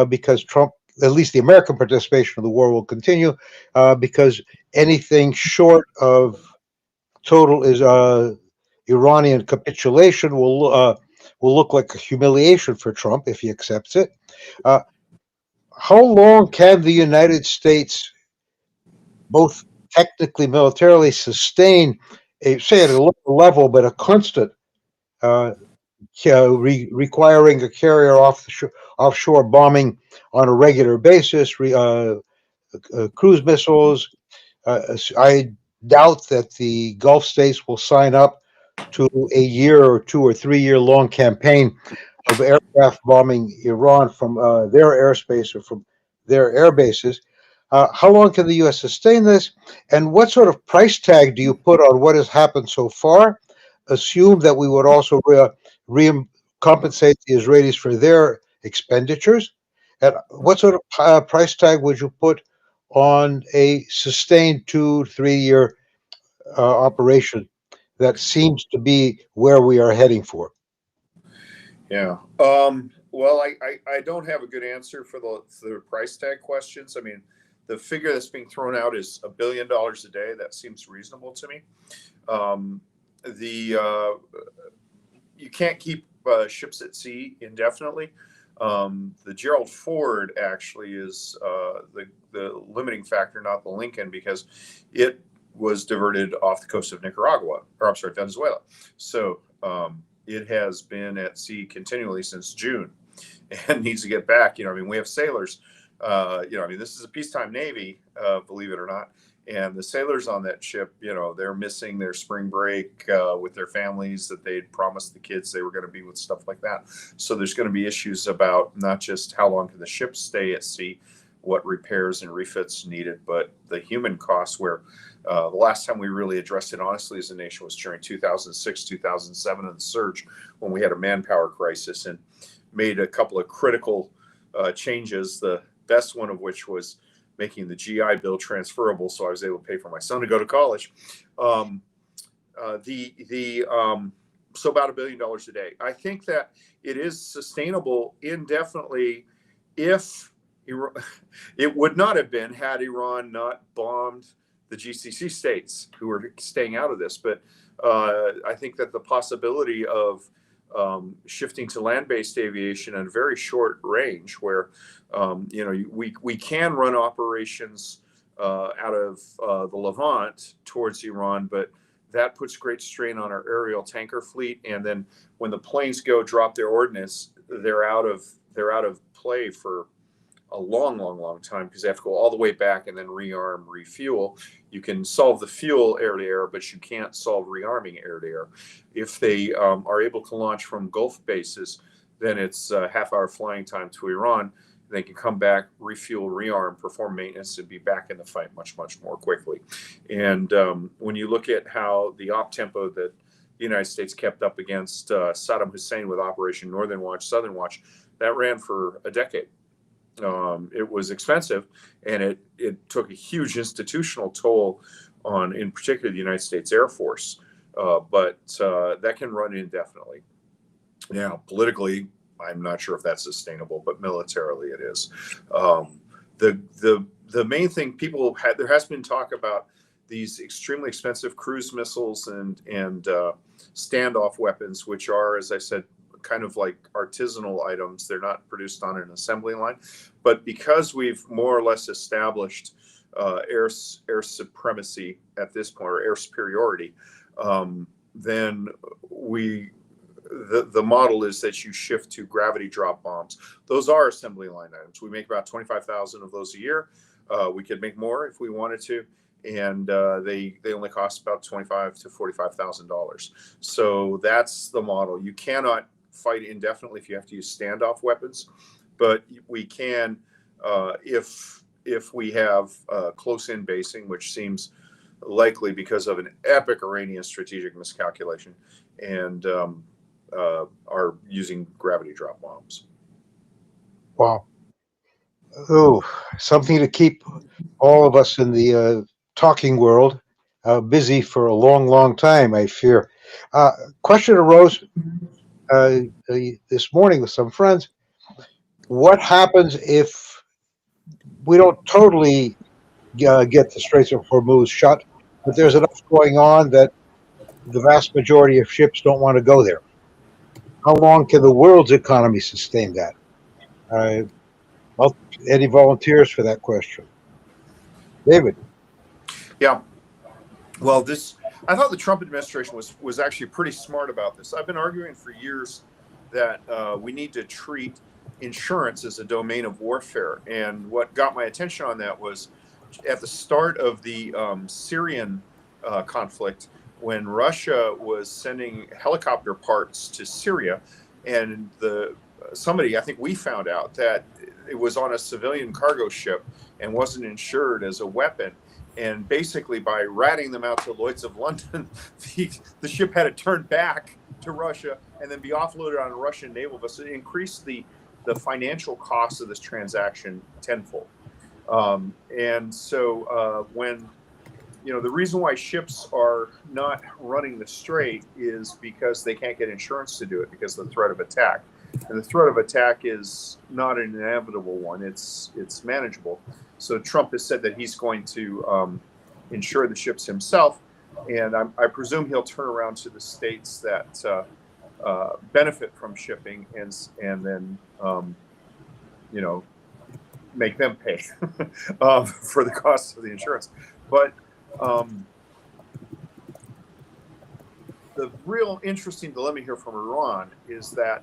because Trump, at least the American participation of the war will continue because anything short of total is Iranian capitulation will look like a humiliation for Trump if he accepts it. How long can the United States, both technically, militarily, sustain say at a lower level, but a constant, requiring a carrier offshore bombing on a regular basis, cruise missiles? I doubt that the Gulf states will sign up to a year or 2 or 3 year long campaign of aircraft bombing Iran from their airspace or from their air bases. How long can the U.S. sustain this? And what sort of price tag do you put on what has happened so far? Assume that we would also compensate the Israelis for their expenditures. And what sort of price tag would you put on a sustained 2 to 3 year operation that seems to be where we are heading for? Yeah. Well, I don't have a good answer for the price tag questions. I mean, the figure that's being thrown out is $1 billion a day. That seems reasonable to me. You can't keep ships at sea indefinitely. The Gerald Ford actually is the limiting factor, not the Lincoln, because it was diverted off the coast of Nicaragua, or I'm sorry, Venezuela. So it has been at sea continually since June and needs to get back. I mean, we have sailors, this is a peacetime Navy, believe it or not. And the sailors on that ship, they're missing their spring break with their families that they'd promised the kids they were going to be with, stuff like that. So there's going to be issues about not just how long can the ship stay at sea, what repairs and refits needed, but the human costs, where the last time we really addressed it honestly as a nation was during 2006, 2007, and the surge, when we had a manpower crisis and made a couple of critical changes, the best one of which was making the GI Bill transferable, so I was able to pay for my son to go to college. So about $1 billion a day. I think that it is sustainable indefinitely if it would not have been had Iran not bombed the GCC states who were staying out of this. But I think that the possibility of shifting to land-based aviation at a very short range, where we can run operations out of the Levant towards Iran, but that puts great strain on our aerial tanker fleet. And then when the planes go drop their ordnance, they're out of play for a long time, because they have to go all the way back and then rearm, refuel. You can solve the fuel air to air, but you can't solve rearming air to air. If they are able to launch from Gulf bases, then it's a half-hour flying time to Iran. They can come back, refuel, rearm, perform maintenance, and be back in the fight much more quickly. And when you look at how the op tempo that the United States kept up against Saddam Hussein with Operation Northern Watch, Southern Watch, that ran for a decade. It was expensive, and it took a huge institutional toll on, in particular, the United States Air Force. But that can run indefinitely. Now, politically, I'm not sure if that's sustainable, but militarily it is. The main thing there has been talk about these extremely expensive cruise missiles and standoff weapons, which are, as I said, kind of like artisanal items. They're not produced on an assembly line, but because we've more or less established air supremacy at this point, or air superiority, then the model is that you shift to gravity drop bombs. Those are assembly line items. We make about 25,000 of those a year. We could make more if we wanted to. and they only cost about $25,000 to $45,000. So that's the model. You cannot fight indefinitely if you have to use standoff weapons, but we can if we have close-in basing, which seems likely because of an epic Iranian strategic miscalculation, and are using gravity drop bombs. Wow. Oh, something to keep all of us in the talking world busy for a long, long time, I fear. Question arose this morning with some friends. What happens if we don't totally get the Straits of Hormuz shut, but there's enough going on that the vast majority of ships don't want to go there? How long can the world's economy sustain that? Well, any volunteers for that question? David. Yeah. Well, I thought the Trump administration was actually pretty smart about this. I've been arguing for years that we need to treat insurance as a domain of warfare. And what got my attention on that was at the start of the Syrian conflict, when Russia was sending helicopter parts to Syria, and somebody, I think we found out that it was on a civilian cargo ship and wasn't insured as a weapon. And basically, by ratting them out to Lloyd's of London, the ship had to turn back to Russia and then be offloaded on a Russian naval vessel. It increased the financial cost of this transaction tenfold. And so when, the reason why ships are not running the strait is because they can't get insurance to do it because of the threat of attack. And the threat of attack is not an inevitable one. It's manageable. So Trump has said that he's going to insure the ships himself. And I presume he'll turn around to the states that benefit from shipping and then, make them pay for the cost of the insurance. But the real interesting dilemma here from Iran is that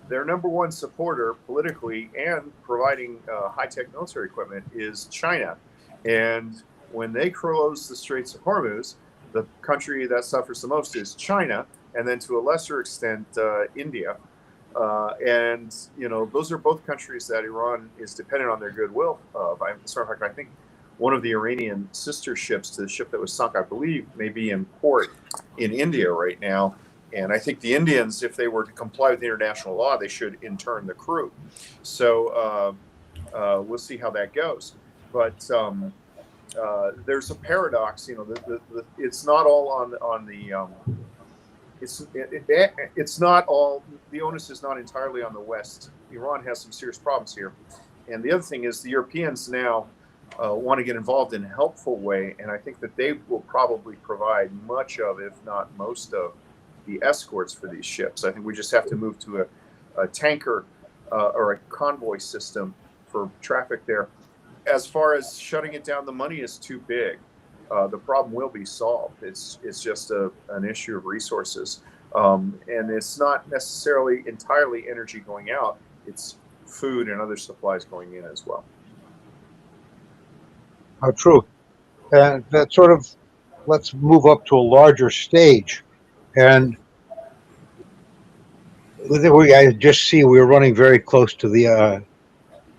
their number one supporter politically and providing high-tech military equipment is China. And when they close the Straits of Hormuz, the country that suffers the most is China, and then to a lesser extent, India. And those are both countries that Iran is dependent on their goodwill of. As a matter of fact, I think one of the Iranian sister ships to the ship that was sunk, I believe, may be in port in India right now. And I think the Indians, if they were to comply with international law, they should intern the crew. So we'll see how that goes. But there's a paradox. It's not all on the. It's not all. The onus is not entirely on the West. Iran has some serious problems here. And the other thing is the Europeans now want to get involved in a helpful way, and I think that they will probably provide much of, if not most of, the escorts for these ships. I think we just have to move to a tanker or a convoy system for traffic there. As far as shutting it down, the money is too big. The problem will be solved. It's just an issue of resources. And it's not necessarily entirely energy going out. It's food and other supplies going in as well. How true. And that sort of, let's move up to a larger stage. And I just see we're running very close to the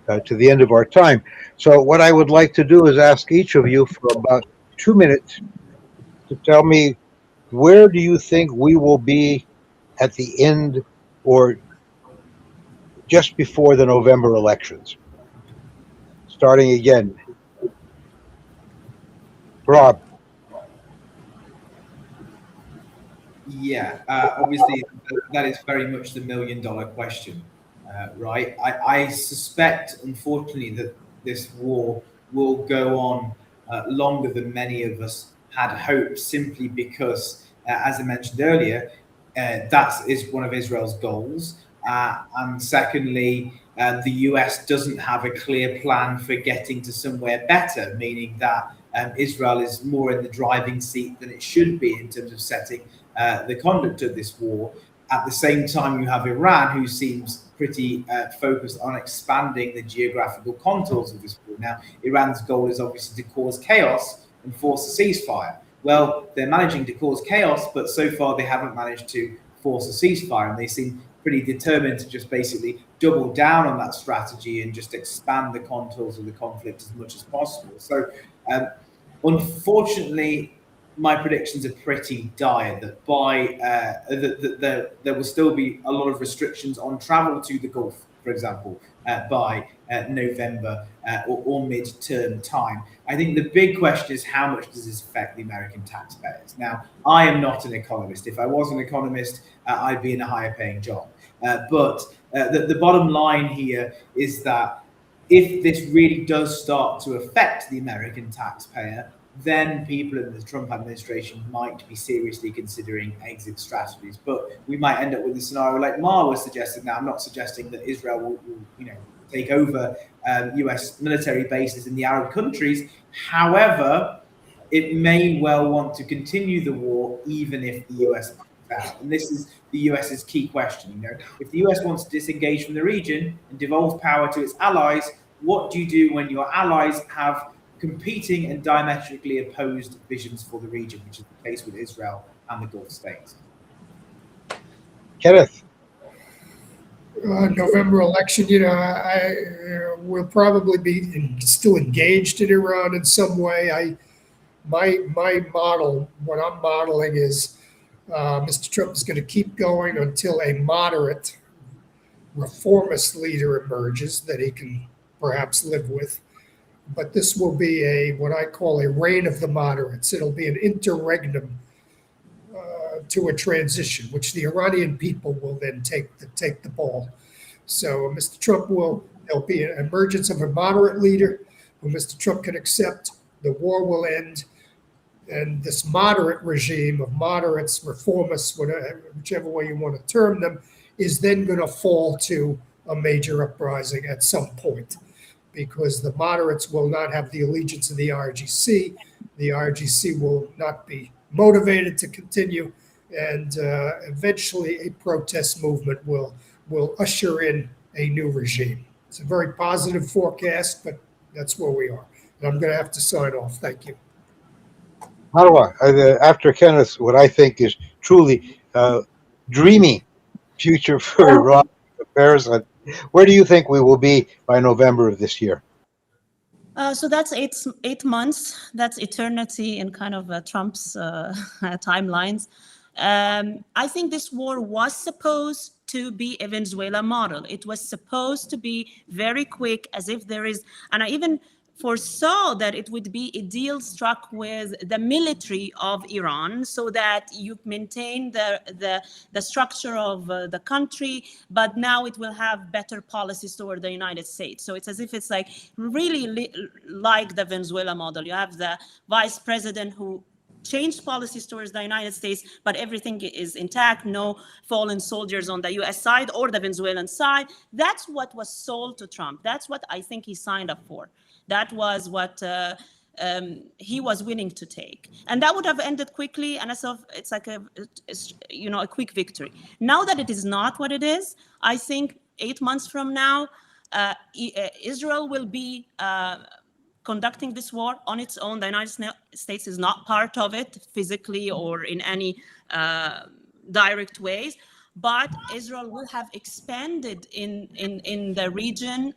end of our time. So what I would like to do is ask each of you for about 2 minutes to tell me, where do you think we will be at the end or just before the November elections? Starting again. Rob. Yeah, obviously that is very much the $1,000,000 question, right? I suspect, unfortunately, that this war will go on longer than many of us had hoped, simply because, as I mentioned earlier, that is one of Israel's goals. And secondly, the US doesn't have a clear plan for getting to somewhere better, meaning that Israel is more in the driving seat than it should be in terms of setting the conduct of this war. At the same time, you have Iran, who seems pretty focused on expanding the geographical contours of this war. Now, Iran's goal is obviously to cause chaos enforce a ceasefire. Well, they're managing to cause chaos, but so far they haven't managed to force a ceasefire, and they seem pretty determined to just basically double down on that strategy and just expand the contours of the conflict as much as possible. So, unfortunately, my predictions are pretty dire that there will still be a lot of restrictions on travel to the Gulf, for example, by November or mid-term time. I think the big question is, how much does this affect the American taxpayers? Now, I am not an economist. If I was an economist, I'd be in a higher paying job. But the bottom line here is that if this really does start to affect the American taxpayer, then people in the Trump administration might be seriously considering exit strategies. But we might end up with a scenario like Marwa suggested. Now, I'm not suggesting that Israel will take over US military bases in the Arab countries. However, it may well want to continue the war even if the US backs out. And this is the US's key question. If the US wants to disengage from the region and devolve power to its allies, what do you do when your allies have competing and diametrically opposed visions for the region, which is the case with Israel and the Gulf states? Kenneth. November election, we'll probably be still engaged in Iran in some way. My model, what I'm modeling is Mr. Trump is going to keep going until a moderate reformist leader emerges that he can perhaps live with. But this will be what I call a reign of the moderates. It'll be an interregnum to a transition, which the Iranian people will then take the ball. So Mr. Trump there'll be an emergence of a moderate leader who Mr. Trump can accept. The war will end, and this moderate regime of moderates, reformists, whichever way you want to term them, is then going to fall to a major uprising at some point, because the moderates will not have the allegiance of the RGC. The RGC will not be motivated to continue, and eventually a protest movement will usher in a new regime. It's a very positive forecast, but that's where we are. And I'm going to have to sign off. Thank you. Marwa, after Kenneth, what I think is truly dreamy future for Iran affairs. Where do you think we will be by November of this year? So that's 8 months. That's eternity in kind of Trump's timelines. I think this war was supposed to be a Venezuela model. It was supposed to be very quick, as if there is, and I even foresaw that it would be a deal struck with the military of Iran, so that you maintain the structure of the country, but now it will have better policies toward the United States. So it's as if it's like really like the Venezuela model. You have the vice president who changed policies towards the United States, but everything is intact, no fallen soldiers on the US side or the Venezuelan side. That's what was sold to Trump. That's what I think he signed up for. That was what he was willing to take, and that would have ended quickly. And it's like a quick victory. Now that it is not what it is, I think 8 months from now, Israel will be conducting this war on its own. The United States is not part of it physically or in any direct ways. But Israel will have expanded in the region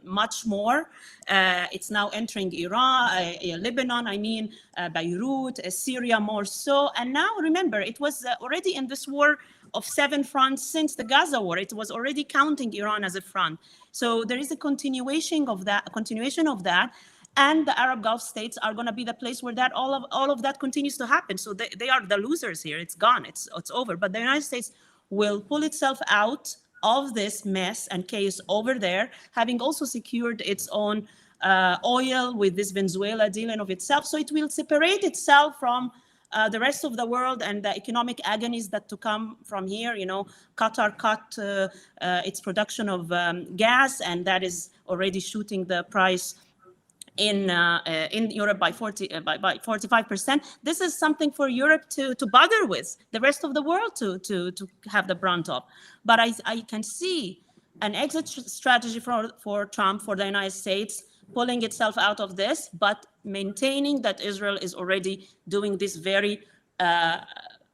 much more. It's now entering Iran, Lebanon, Beirut, Syria more so. And now remember, it was already in this war of 7 fronts since the Gaza war. It was already counting Iran as a front. So there is a continuation of that. And the Arab Gulf states are going to be the place where that all of that continues to happen. So they are the losers here. It's gone. It's over. But the United States will pull itself out of this mess and chaos over there, having also secured its own oil with this Venezuela deal in of itself. So it will separate itself from the rest of the world and the economic agonies that to come from here. Qatar cut its production of gas, and that is already shooting the price in Europe by 45%. This is something for Europe to bother with, the rest of the world to have the brunt of. But I can see an exit strategy for Trump, for the United States, pulling itself out of this, but maintaining that Israel is already doing this very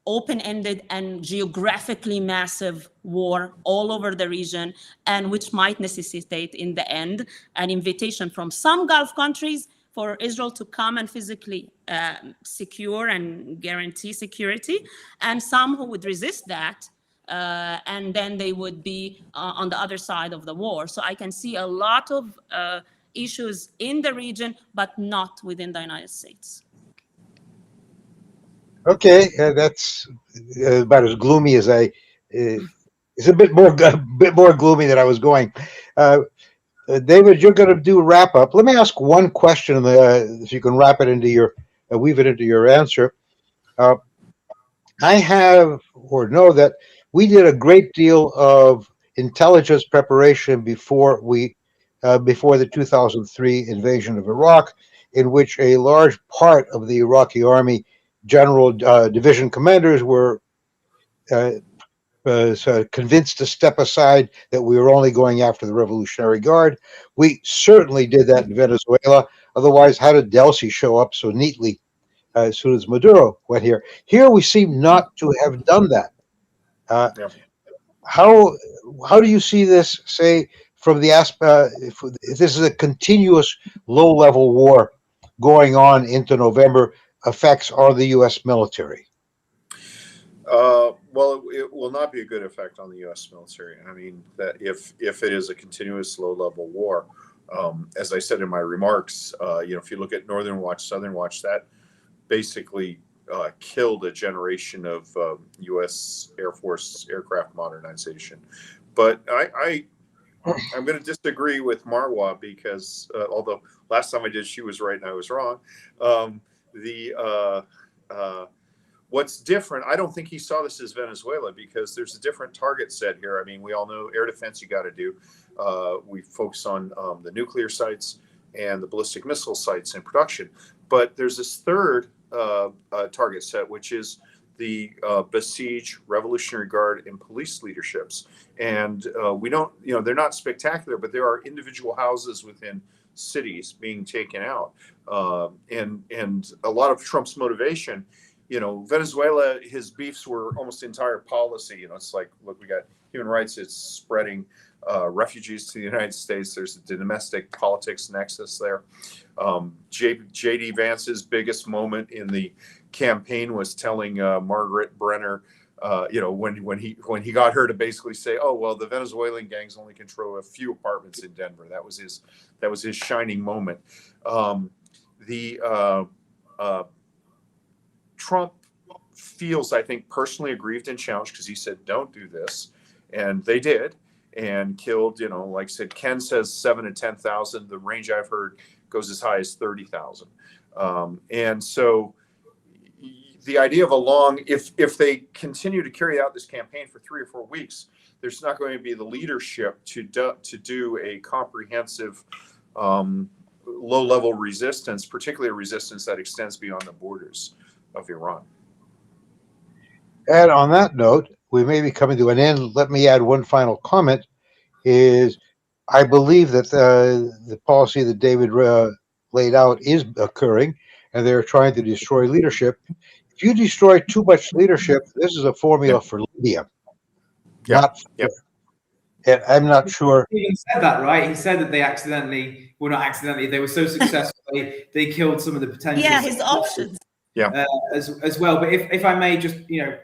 open-ended and geographically massive war all over the region, and which might necessitate in the end an invitation from some Gulf countries for Israel to come and physically secure and guarantee security, and some who would resist that, and then they would be on the other side of the war. So I can see a lot of issues in the region, but not within the United States. Okay, that's about as gloomy as I. It's a bit more gloomy than I was going. David, you're going to do a wrap up. Let me ask one question, if you can wrap it into your weave it into your answer. I have or know that we did a great deal of intelligence preparation before the 2003 invasion of Iraq, in which a large part of the Iraqi army general division commanders were convinced to step aside, that we were only going after the Revolutionary Guard. We certainly did that in Venezuela. Otherwise, how did Delcy show up so neatly as soon as Maduro went here? Here we seem not to have done that. Yeah. How do you see this, say, from the aspect, if this is a continuous low-level war going on into November, effects on the U.S. military? Well, it will not be a good effect on the U.S. military. I mean, that if it is a continuous low-level war, as I said in my remarks, if you look at Northern Watch, Southern Watch, that basically killed a generation of U.S. Air Force aircraft modernization. But I'm going to disagree with Marwa, because although last time I did, she was right and I was wrong. What's different, I don't think he saw this as Venezuela, because there's a different target set here. I mean, we all know air defense you got to do. We focus on the nuclear sites and the ballistic missile sites in production. But there's this third target set, which is the besieged Revolutionary Guard and police leaderships. And we don't, they're not spectacular, but there are individual houses within cities being taken out. And a lot of Trump's motivation, Venezuela, his beefs were almost entire policy. It's like, look, we got human rights, it's spreading refugees to the United States. There's the domestic politics nexus there. J.D. Vance's biggest moment in the campaign was telling Margaret Brenner, when he got her to basically say, oh, well, the Venezuelan gangs only control a few apartments in Denver. That was his shining moment. Trump feels, I think, personally aggrieved and challenged, because he said, don't do this. And they did, and killed, like I said, Ken says 7,000 to 10,000. The range I've heard goes as high as 30,000. And so the idea of if they continue to carry out this campaign for 3 or 4 weeks, there's not going to be the leadership to do a comprehensive low-level resistance, particularly a resistance that extends beyond the borders of Iran. And on that note, we may be coming to an end. Let me add one final comment. Is I believe that the policy that David laid out is occurring, and they're trying to destroy leadership. If you destroy too much leadership, this is a formula for Libya. And I'm not sure. He even said that, right? He said that they not accidentally, they were so successful, they killed some of the potential. Yeah, his options. As well. But if I may just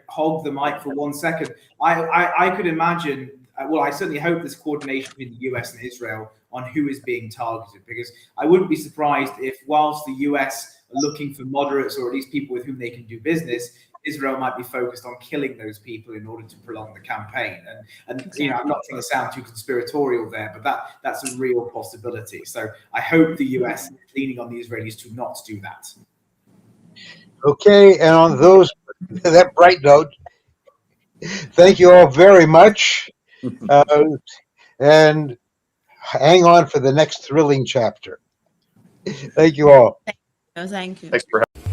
hold the mic for 1 second, I could imagine. Well, I certainly hope there's coordination between the US and Israel on who is being targeted, because I wouldn't be surprised if, whilst the US are looking for moderates, or at least people with whom they can do business, Israel might be focused on killing those people in order to prolong the campaign. And I'm not trying to sound too conspiratorial there, but that's a real possibility. So I hope the US is leaning on the Israelis to not do that. Okay, and on that bright note, thank you all very much, and hang on for the next thrilling chapter. Thank you all. Thank you. Thanks for having me.